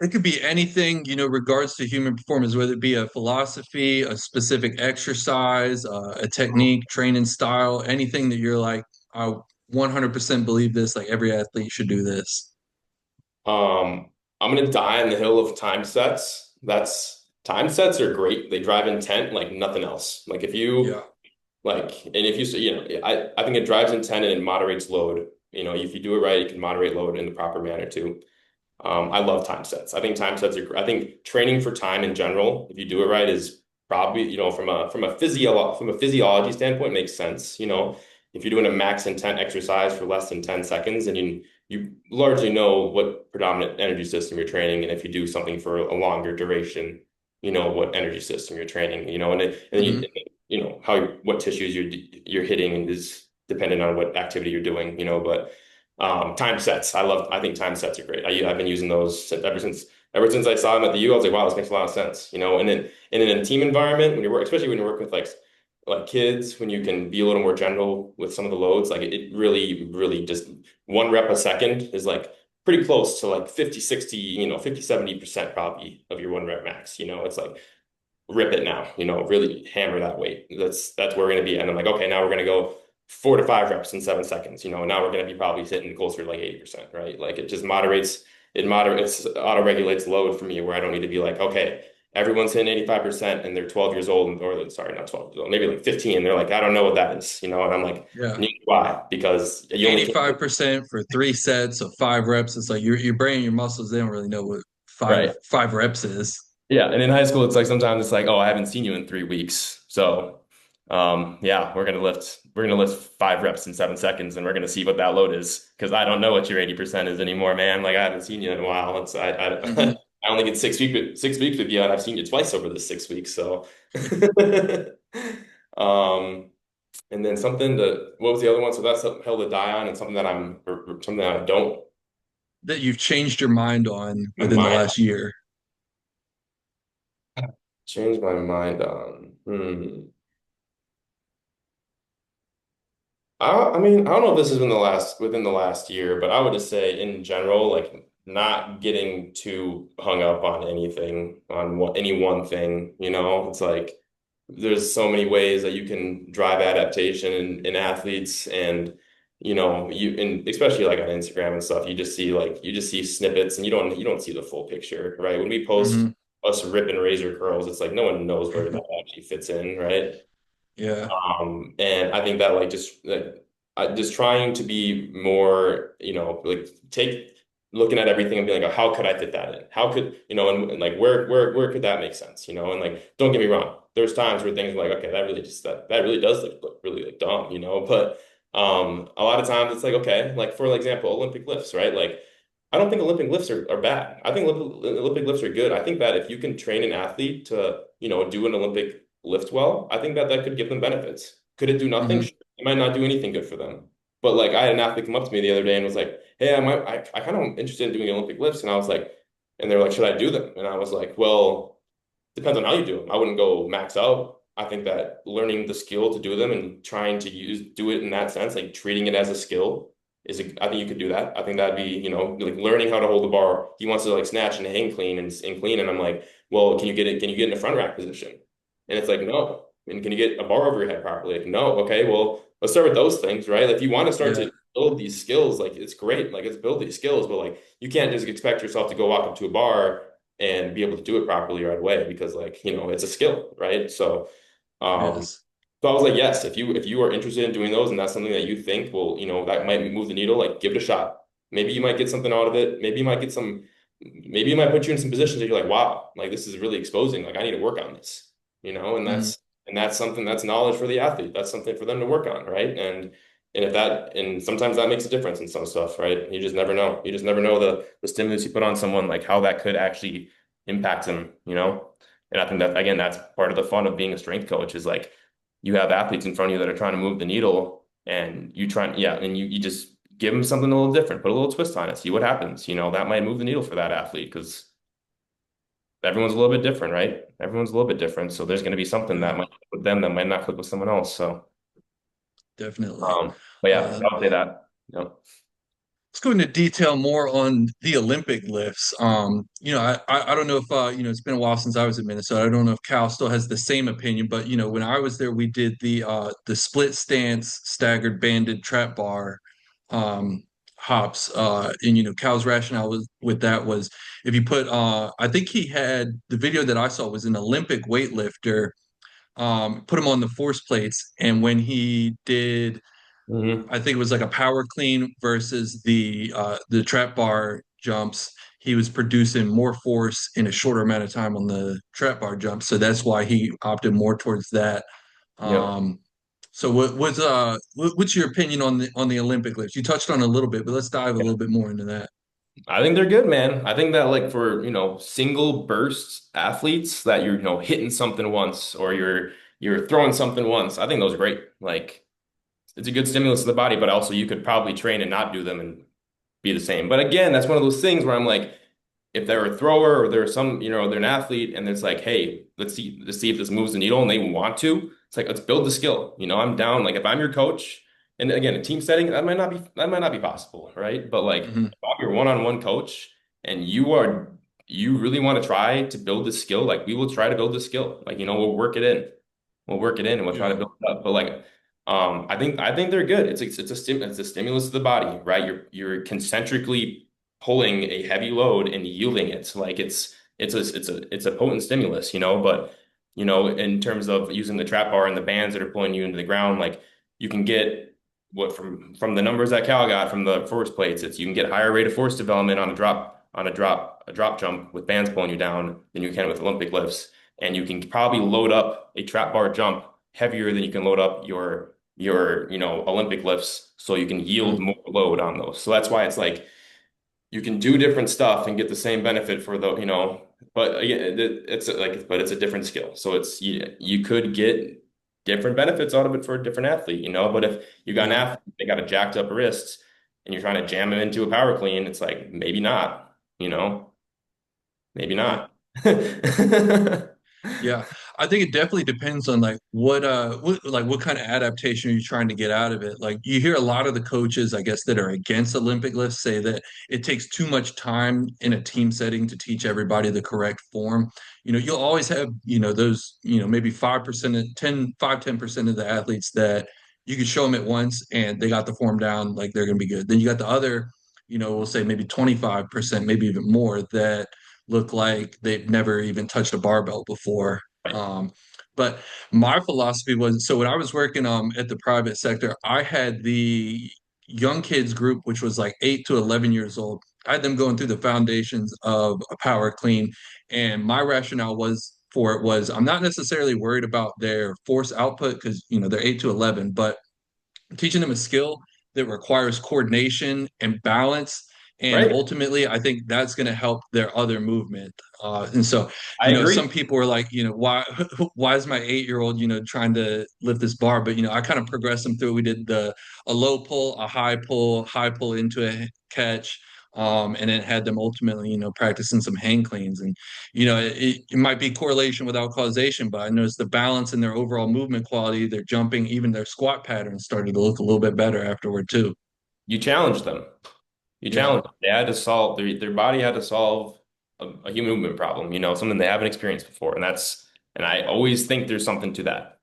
It could be anything, regards to human performance, whether it be a philosophy, a specific exercise, a technique, training style, anything that you're like, I 100% believe this, like every athlete should do this. I'm gonna die on the hill of time sets. That's time sets are great. They drive intent like nothing else. Like if you Yeah. like, and if I think it drives intent and it moderates load. If you do it right, you can moderate load in the proper manner too. I love time sets. I think time sets are, I think training for time in general, if you do it right, is probably, from a physiology standpoint, makes sense. If you're doing a max intent exercise for less than 10 seconds and you largely know what predominant energy system you're training, and if you do something for a longer duration, you know what energy system you're training, and Hmm. what tissues you're hitting is dependent on what activity you're doing, but time sets. I think time sets are great. I've been using those ever since I saw them at the U. I was like, wow, this makes a lot of sense, and in a team environment, especially when you work with like kids, when you can be a little more general with some of the loads, like it really, really just 1 rep a second is like pretty close to like 50, 60, 50, 70% probably of your 1 rep max. It's like rip it now, really hammer that weight. That's where we're going to be. And I'm like, okay, now we're going to go 4 to 5 reps in 7 seconds. Now we're going to be probably sitting closer to like 80%, right? Like it just moderates, auto regulates load for me where I don't need to be like, okay. everyone's hitting 85% and they're 12 years old, or sorry, not 12 years old, maybe like 15. They're like, I don't know what that is, you know? And I'm like, Yeah. why? Because you only can, 85% for 3 sets of 5 reps. It's like your brain, your muscles, they don't really know what five right. five reps is. Yeah. And in high school, it's like sometimes it's like, oh, I haven't seen you in 3 weeks. So, yeah, we're gonna lift 5 reps in 7 seconds and we're gonna see what that load is. Cause I don't know what your 80% is anymore, man. Like I haven't seen you in a while. Hmm. I only get 6 weeks with you, and I've seen you twice over the 6 weeks. So, um, and then what was the other one? So that's a hill to die on, and something that or something that I don't That you've changed your mind on my within the mind last year. change my mind on. I mean, I don't know if this has been within the last year, but I would just say in general, like not getting too hung up on anything, on any one thing, you know? It's like there's so many ways that you can drive adaptation in athletes, and and especially like on Instagram and stuff, you just see snippets and you don't see the full picture, right? When we post Hmm. us ripping razor curls, it's like no one knows where that actually fits in, right? Yeah. And I think that like just trying to be more, like take looking at everything and being like, oh, how could I fit that in? How could, and like where could that make sense? And like don't get me wrong, there's times where things are like, okay, that really does look really like dumb, but a lot of times it's like, okay, like for example, Olympic lifts, right? Like I don't think Olympic lifts are bad. I think Olympic lifts are good. I think that if you can train an athlete to, do an Olympic lift well, I think that that could give them benefits. Could it do nothing? Hmm. Sure. It might not do anything good for them. But like I had an athlete come up to me the other day and was like, "Hey, I kind of am interested in doing Olympic lifts." And I was like, and they're like, "Should I do them?" And I was like, "Well, depends on how you do them. I wouldn't go max out. I think that learning the skill to do them and trying to do it in that sense, like treating it as a skill, I think you could do that. I think that'd be, like learning how to hold the bar. He wants to like snatch and hang clean and clean. And I'm like, well, can you get it? Can you get in a front rack position? And it's like, no. And can you get a bar over your head properly? Like, no. Okay, well, let's start with those things, right? If you want to start Yeah. to build these skills, like it's great. Like it's build these skills, but like you can't just expect yourself to go walk up to a bar and be able to do it properly right away because like, it's a skill, right? So It um is. so I was like, yes, if you are interested in doing those and that's something that you think will, that might move the needle, like give it a shot. Maybe you might get something out of it. Maybe you might put you in some positions that you're like, wow, like this is really exposing. Like I need to work on this, and Hmm. that's something that's knowledge for the athlete. That's something for them to work on, right? And sometimes that makes a difference in some stuff, right? You just never know. You just never know the stimulus you put on someone, like how that could actually impact them. And I think that again, that's part of the fun of being a strength coach is like you have athletes in front of you that are trying to move the needle and you just give them something a little different, put a little twist on it, see what happens. That might move the needle for that athlete because everyone's a little bit different, right? Everyone's a little bit different. So there's going to be something Yeah. that might click with them that might not click with someone else. So, Definitely. but yeah, Uh, I'll say that. let's go into detail more on the Olympic lifts. I don't know if it's been a while since I was at Minnesota. I don't know if Cal still has the same opinion, but when I was there, we did the split stance staggered banded trap bar um hops. And Cal's rationale with that was if you put I think he had the video that I saw was an Olympic weightlifter, put him on the force plates, and when he did Hmm. I think it was like a power clean versus the trap bar jumps. He was producing more force in a shorter amount of time on the trap bar jump, so that's why he opted more towards that. Yeah. Um, so what's your opinion on the Olympic lifts? You touched on it a little bit, but let's dive a little bit more into that. I think they're good, man. I think that like for, single burst athletes that you're, hitting something once or you're throwing something once. I think those are great. Like it's a good stimulus to the body, but also you could probably train and not do them and be the same. But again, that's one of those things where I'm like, if they're a thrower or they're they're an athlete and it's like, hey, let's see if this moves the needle and they want to, it's like, let's build the skill. I'm down. Like if I'm your coach, and again, a team setting, that might not be possible, right? But like Hmm. if I'm your one-on-one coach and you really want to try to build this skill, like we will try to build this skill. Like, we'll work it in. We'll work it in and we'll try to Yeah, build it up. But like I think they're good. It's a stimulus to the body, right? You're concentrically pulling a heavy load and yielding it. Like it's a potent stimulus, but in terms of using the trap bar and the bands that are pulling you into the ground, like you can get what from the numbers that Cal got from the force plates, it's you can get higher rate of force development on a drop jump with bands pulling you down than you can with Olympic lifts. And you can probably load up a trap bar jump heavier than you can load up your Olympic lifts, so you can yield Mhm. more load on those. So that's why it's like you can do different stuff and get the same benefit for but again, but it's a different skill. So you could get different benefits out of it for a different athlete. But if you got an Yeah. athlete, they got a jacked up wrists and you're trying to jam them into a power clean, it's like maybe not, maybe Yeah. not. Yeah, I think it definitely depends on like what kind of adaptation are you trying to get out of it. Like you hear a lot of the coaches, I guess, that are against Olympic lifts say that it takes too much time in a team setting to teach everybody the correct form. You'll always have, those, maybe 5% of 10% of the athletes that you could show them at once and they got the form down, like they're going to be good. Then you got the other, we'll say maybe 25%, maybe even more that look like they've never even touched a barbell before. Right. But my philosophy was so when I was working at the private sector, I had the young kids group, which was like 8 to 11 years old. I had them going through the foundations of a power clean. And my rationale was I'm not necessarily worried about their force output because they're 8 to 11, but teaching them a skill that requires coordination and balance. And Right. ultimately, I think that's going to help their other movement. And so, I some agree. people are like, why, why is my 8-year-old, trying to lift this bar? But, I kind of progressed them through. We did a low pull, a high pull into a catch. And then had them ultimately, practicing some hang cleans. And, it might be correlation without causation, but I noticed the balance in their overall movement quality, their jumping, even their squat patterns started to look a little bit better afterward too. You challenged them. You Yeah, challenge them. They had to solve their body had to solve a human movement problem, something they haven't experienced before. And I always think there's something to that.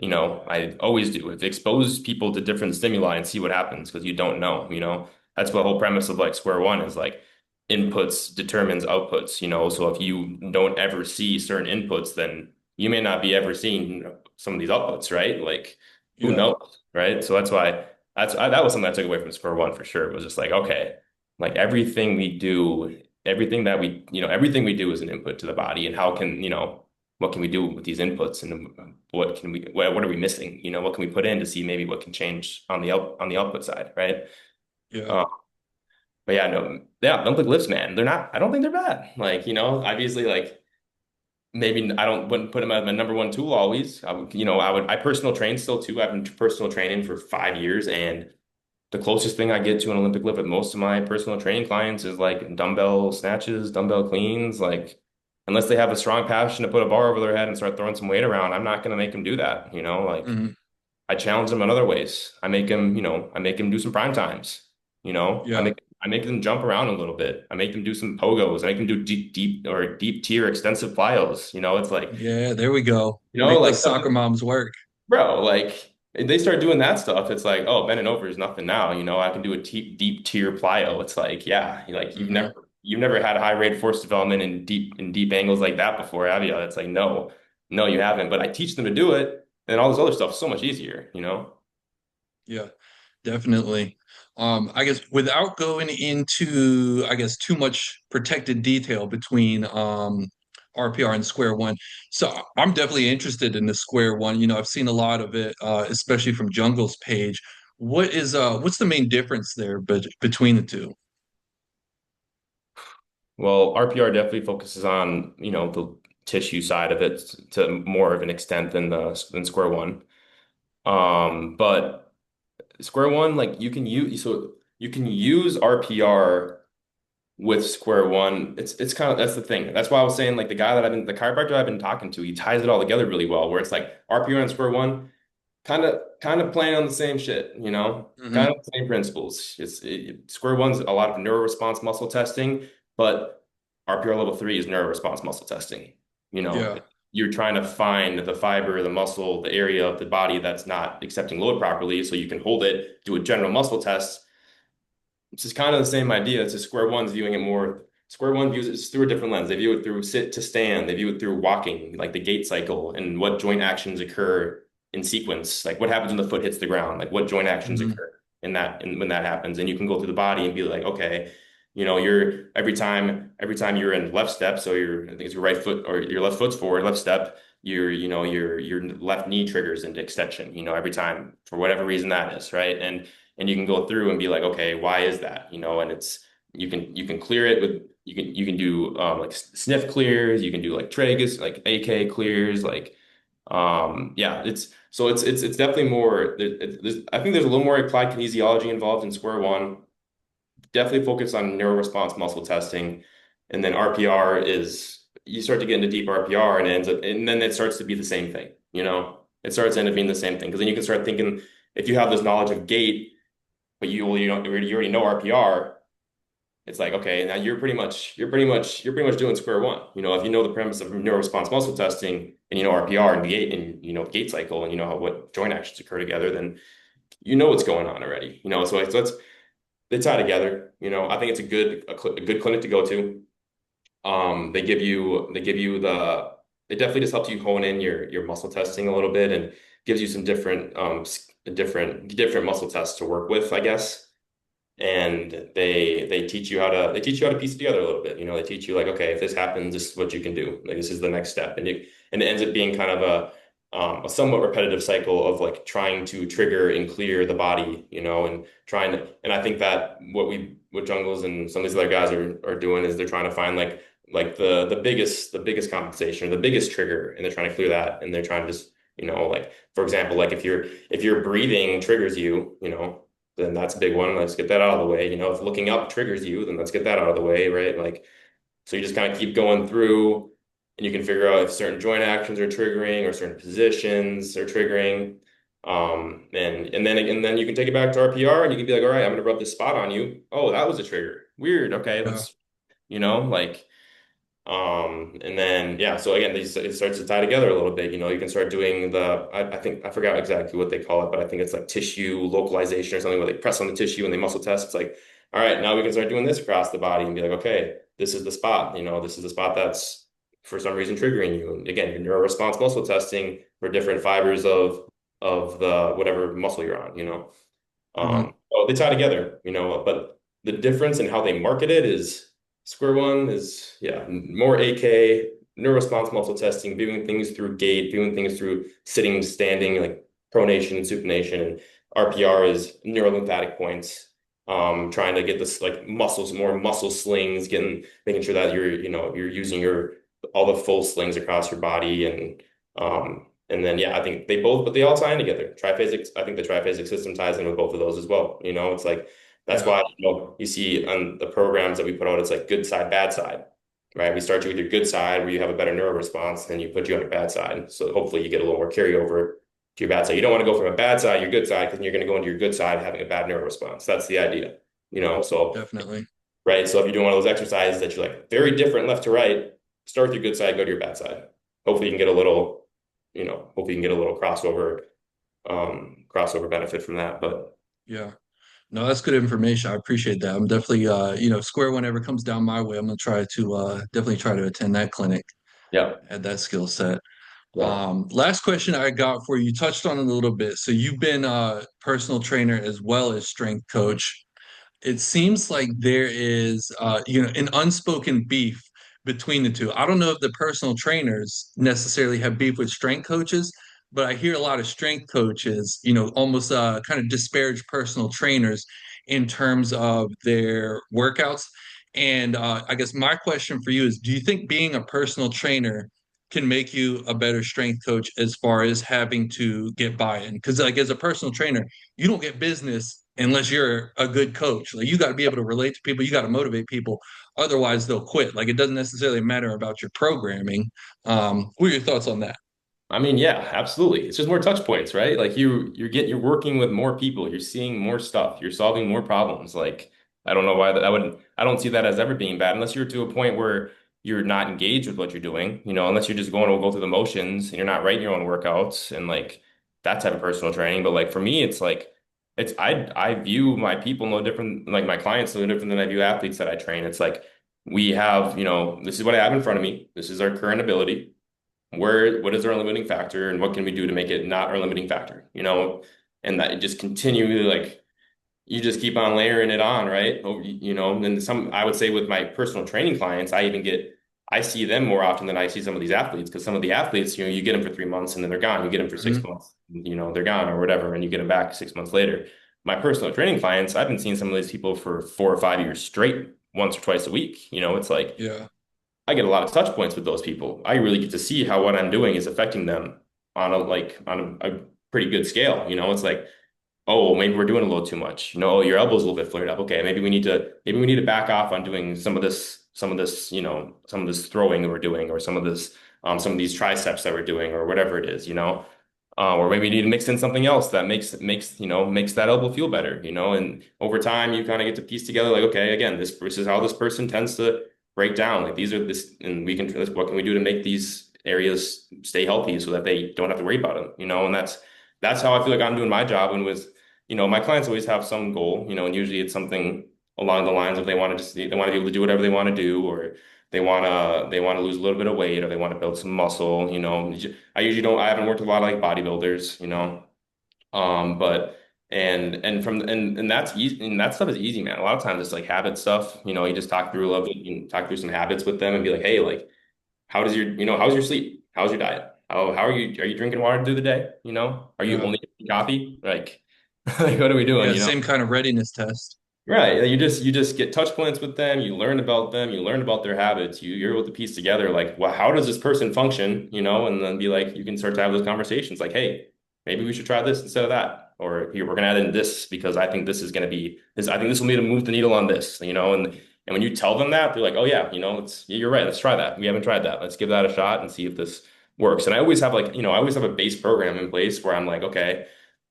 I always do. If expose people to different stimuli and see what happens, because you don't know. That's the whole premise of like square one is like inputs determines outputs. So if you don't ever see certain inputs, then you may not be ever seeing some of these outputs, right? Like who yeah, knows, right? So that's why that was something I took away from square one for sure. It was just like, okay, like everything we do, everything we do is an input to the body, and how can, what can we do with these inputs, and what are we missing? What can we put in to see maybe what can change on the output side, right? yeah, Uh, but yeah, no, yeah, Olympic lifts, man, I don't think they're bad. Like, obviously, like maybe I don't wouldn't put them as my number one tool always. I personal train still too. I've been personal training for 5 years, and the closest thing I get to an Olympic lift with most of my personal training clients is like dumbbell snatches, dumbbell cleans. Like, unless they have a strong passion to put a bar over their head and start throwing some weight around, I'm not going to make them do that. Like mhm, I challenge them in other ways. I make them do some prime times. I yeah, make them jump around a little bit. I make them do some pogos. I make them do deep tier extensive plyos. It's like, yeah. There we go. Make like those soccer something. moms work. Bro, like if they start doing that stuff, it's like, oh, bending over is nothing now. I can do a deep tier plyo. It's like, yeah, like you've Hmm. never you've never had high rate of force development in deep angles like that before, have you? It's like, no, no, you haven't. But I teach them to do it, and all this other stuff is so much easier. Yeah, definitely. I guess without going into, I guess, too much protected detail between RPR and Square One. So I'm definitely interested in the Square One. I've seen a lot of it, especially from Jungle's page. What's the main difference there between the two? Well, RPR definitely focuses on, the tissue side of it to more of an extent than Square One. But Square One, like you can use RPR with Square One. It's kind of that's the thing. That's why I was saying like the chiropractor I've been talking to, he ties it all together really well, where it's like RPR and Square One kind of playing on the same shit. Kind Hmm. of the same principles. Square One's a lot of neuroresponse muscle testing, but RPR level 3 is neuroresponse muscle testing. You know, Yeah, you're trying to find the fiber, the muscle, the area of the body that's not accepting load properly, so you can hold it, do a general muscle test. It's just kind of the same idea. It's just Square One's viewing it more. Square 1 views it through a different lens. They view it through sit to stand. They view it through walking, like the gait cycle and what joint actions occur in sequence. Like what happens when the foot hits the ground, like what joint actions Hmm. occur in that and when that happens. And you can go through the body and be like, okay, you're every time you're in left step, so I think it's your right foot or your left foot's forward, left step, your left knee triggers into extension, every time for whatever reason that is, right? And you can go through and be like, okay, why is that? And it's you can clear it with you can do like sniff clears, you can do like tragus, like AK clears, like yeah, it's definitely more. I think there's a little more applied kinesiology involved in Square 1. Definitely focus on neuroresponse muscle testing, and then RPR is you start to get into deep RPR and it ends up and then it starts to be the same thing. It starts to end up being the same thing because then you can start thinking if you have this knowledge of gait, but you already know RPR. It's like, okay, now you're pretty much doing Square 1. If you know the premise of neuroresponse muscle testing and you know RPR and gait and gait cycle and you know what joint actions occur together, then you know what's going on already. So it's they tie together. I think it's a good clinic to go to. They give you it definitely just helps you hone in your muscle testing a little bit and gives you some different muscle tests to work with, I guess. And they teach you how to piece it together a little bit. They teach you like, okay, if this happens, this is what you can do. Like this is the next step, and it ends up being kind of a somewhat repetitive cycle of like trying to trigger and clear the body, and trying to. And I think that what Jungles and some of these other guys are doing is they're trying to find like the biggest compensation or the biggest trigger, and they're trying to clear that, and they're trying to just like for example, like if your breathing triggers you, then that's a big one. Let's get that out of the way. If looking up triggers you, then let's get that out of the way, right? Like, so you just kind of keep going through and you can figure out if certain joint actions are triggering or certain positions are triggering. And then you can take it back to RPR and you can be like, all right, I'm gonna rub this spot on you. Oh, that was a trigger. Weird. Okay, Yeah. like and then yeah, so again, it starts to tie together a little bit. You can start doing I think I forgot exactly what they call it, but I think it's like tissue localization or something where they press on the tissue and they muscle test. It's like, all right, now we can start doing this across the body and be like, okay, this is the spot. This is the spot that's for some reason triggering you. And again, your neuroresponse muscle testing for different fibers of the whatever muscle you're on. Hmm. So they tie together. But the difference in how they market it is. Square 1 is, yeah, more AK, neuroresponse muscle testing, viewing things through gait, viewing things through sitting, standing, like pronation and supination. And RPR is neurolymphatic points, trying to get this like muscles, more muscle slings, making sure that you're using all the full slings across your body. And then, yeah, I think but they all tie in together. Triphasic, I think the triphasic system ties in with both of those as well. It's like, that's Yeah, why you see on the programs that we put out, it's like good side, bad side, right? We start you with your good side where you have a better neuro response, then you put you on your bad side. So hopefully you get a little more carryover to your bad side. You don't want to go from a bad side, your good side, because you're going to go into your good side having a bad neuro response. That's the idea, So definitely. right. So if you're doing one of those exercises that you're like very different left to right, start with your good side, go to your bad side. Hopefully you can get a little, hopefully you can get a little crossover benefit from that. But Yeah. No, that's good information. I appreciate that. I'm definitely if Square 1 ever comes down my way, I'm gonna try to definitely try to attend that clinic, yeah, add that skill set. yeah. Last question I got for you, you touched on it a little bit. So you've been a personal trainer as well as strength coach. It seems like there is an unspoken beef between the two. I don't know if the personal trainers necessarily have beef with strength coaches, but I hear a lot of strength coaches, almost kind of disparage personal trainers in terms of their workouts. And I guess my question for you is, do you think being a personal trainer can make you a better strength coach as far as having to get buy-in? Because like as a personal trainer, you don't get business unless you're a good coach. Like you got to be able to relate to people, you got to motivate people. Otherwise, they'll quit. Like it doesn't necessarily matter about your programming. What are your thoughts on that? I mean, yeah, absolutely. It's just more touch points, right? Like you're working with more people, you're seeing more stuff, you're solving more problems. Like I don't know why I don't see that as ever being bad unless you're to a point where you're not engaged with what you're doing, unless you're just going to go through the motions and you're not writing your own workouts and like that type of personal training. But like for me, it's like I view my people no different, like my clients no different than I view athletes that I train. It's like we have, this is what I have in front of me. This is our current ability. What is our limiting factor and what can we do to make it not our limiting factor, and that it just continually like you just keep on layering it on, right? And I would say with my personal training clients, I see them more often than I see some of these athletes because some of the athletes, you get them for 3 months and then they're gone. You get them for six Mhm. months, they're gone or whatever, and you get them back 6 months later. My personal training clients, I've been seeing some of these people for 4 or 5 years straight, once or twice a week. It's like Yeah. I get a lot of touch points with those people. I really get to see how what I'm doing is affecting them on a pretty good scale. It's like, oh, well, maybe we're doing a little too much. Oh, your elbow's a little bit flared up. Okay, maybe we need to back off on doing some of this throwing that we're doing, or some of these triceps that we're doing, or whatever it is. Or maybe you need to mix in something else that makes that elbow feel better. And over time, you kind of get to piece together like, okay, again, this is how this person tends to break down. Like these are this, and what can we do to make these areas stay healthy so that they don't have to worry about them. And that's how I feel like I'm doing my job. And with my clients always have some goal, and usually it's something along the lines of they want to be able to do whatever they want to do, or they want to lose a little bit of weight, or they want to build some muscle. I haven't worked with a lot of like bodybuilders, but and that's easy, and that stuff is easy, man. A lot of times it's like habit stuff. You just talk through a little bit, you can talk through some habits with them and be like, hey, like how's your sleep? How's your diet? How are you drinking water through the day? Are you Yeah. only drinking coffee? Like, like what are we doing? Yeah. Same kind of readiness test. Right. You just get touch points with them, you learn about them, you learn about their habits, you're able to piece together like, well, how does this person function? And then be like, you can start to have those conversations like, hey, maybe we should try this instead of that. Or here, we're gonna add in this because I think this is gonna be this, I think this will be to move the needle on this, and when you tell them that, they're like, oh yeah, you're right, let's try that. We haven't tried that. Let's give that a shot and see if this works. And I always have I always have a base program in place where I'm like, okay.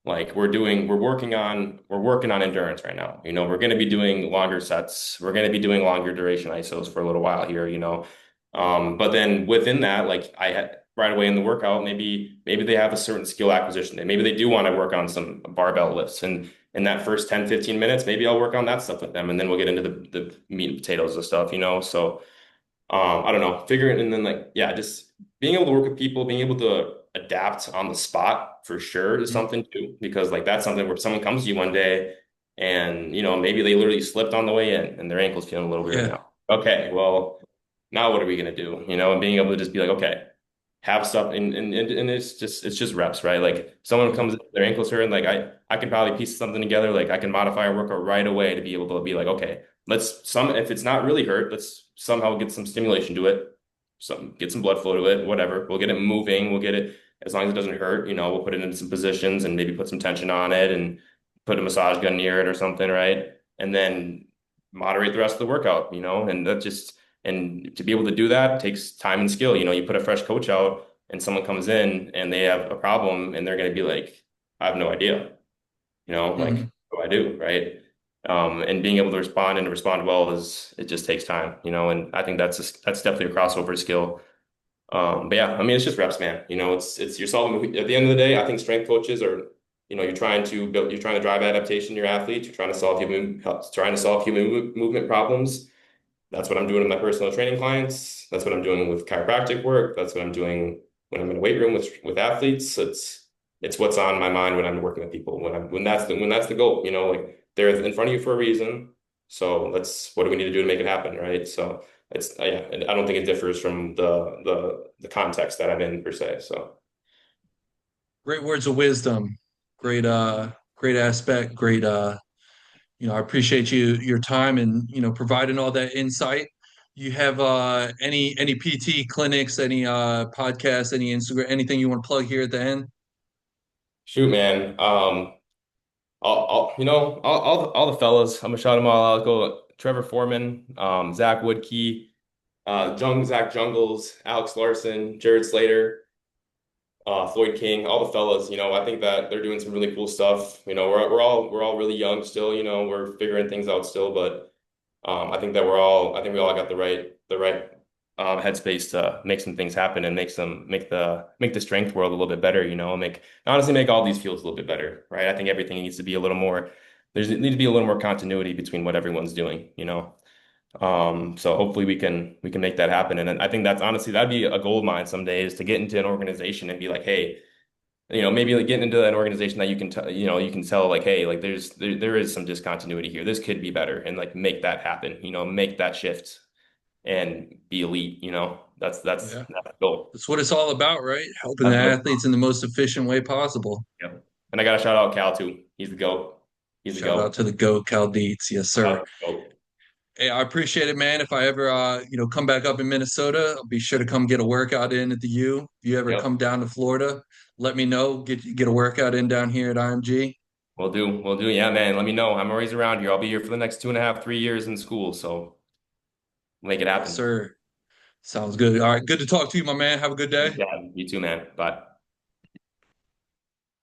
Like we're working on endurance right now. We're going to be doing longer sets. We're going to be doing longer duration ISOs for a little while here. But then within that, like I had right away in the workout, maybe they have a certain skill acquisition. Maybe they do want to work on some barbell lifts. And in that first 10, 15 minutes, maybe I'll work on that stuff with them. And then we'll get into the meat and potatoes of stuff. So I don't know, figuring and then like, yeah, just being able to work with people, being able to adapt on the spot for sure is Mhm. something too, because like that's something where someone comes to you one day and maybe they literally slipped on the way in and their ankle's feeling a little weird Yeah. now. Okay, well, now what are we gonna do? And being able to just be like, okay, have stuff and it's just reps, right? Like someone comes in, their ankles hurt, and like I can probably piece something together, like I can modify a workout right away to be able to be like, okay, if it's not really hurt, let's somehow get some stimulation to it, get some blood flow to it, whatever. We'll get it moving, we'll get it as long as it doesn't hurt, we'll put it into some positions and maybe put some tension on it and put a massage gun near it or something, right? And then moderate the rest of the workout, and that just and to be able to do that takes time and skill. You put a fresh coach out and someone comes in and they have a problem and they're going to be like, I have no idea, like, Mhm. what do I do, right? And being able to respond well it just takes time, and I think that's definitely a crossover skill. But yeah, I mean, it's just reps, man. It's you're solving at the end of the day. I think strength coaches are, you're trying to drive adaptation in your athletes. You're trying to solve human movement problems. That's what I'm doing in my personal training clients. That's what I'm doing with chiropractic work. That's what I'm doing when I'm in a weight room with athletes. It's what's on my mind when I'm working with people. When that's the goal. Like they're in front of you for a reason. So what do we need to do to make it happen, right? So yeah. I don't think it differs from the context that I'm in per se. So Great words of wisdom. Great aspect. I appreciate your time and providing all that insight. You have any PT clinics, any podcasts, any Instagram, anything you want to plug here at the end? shoot, man. All the fellas. I'm gonna shout them all out. Go Trevor Foreman, Zach Woodkey, Zach Jungles, Alex Larson, Jared Slater, Floyd King, all the fellas. I think that they're doing some really cool stuff. We're all really young still. We're figuring things out still, but I think we all got the right headspace to make some things happen and make the strength world a little bit better. Honestly make all these fields a little bit better, right? I think everything needs to be a little more. There needs to be a little more continuity between what everyone's doing. So hopefully we can make that happen. And I think that's honestly that'd be a gold mine someday is to get into an organization and be like, hey, maybe like getting into an organization that you can you can tell like, hey, like there is some discontinuity here. This could be better, and like make that happen. Make that shift and be elite. Yeah. That's the goal. That's what it's all about, right? Helping the That's what. athletes in the most efficient way possible. Yeah. And I got to shout out Cal too. He's the GOAT. He's the Shout out GOAT. to the GOAT, Cal Dietz. Yes, sir. GOAT. Hey, I appreciate it, man. If I ever, come back up in Minnesota, I'll be sure to come get a workout in at the U. If you ever come Yep. down to Florida, let me know. Get a workout in down here at IMG. We'll do. We'll do. Yeah, man. Let me know. I'm always around here. I'll be here for the next 2.5, 3 years in school. So make it Yes, happen. sir. Sounds good. All right, good to talk to you, my man. Have a good day. Yeah, you too, man. Bye.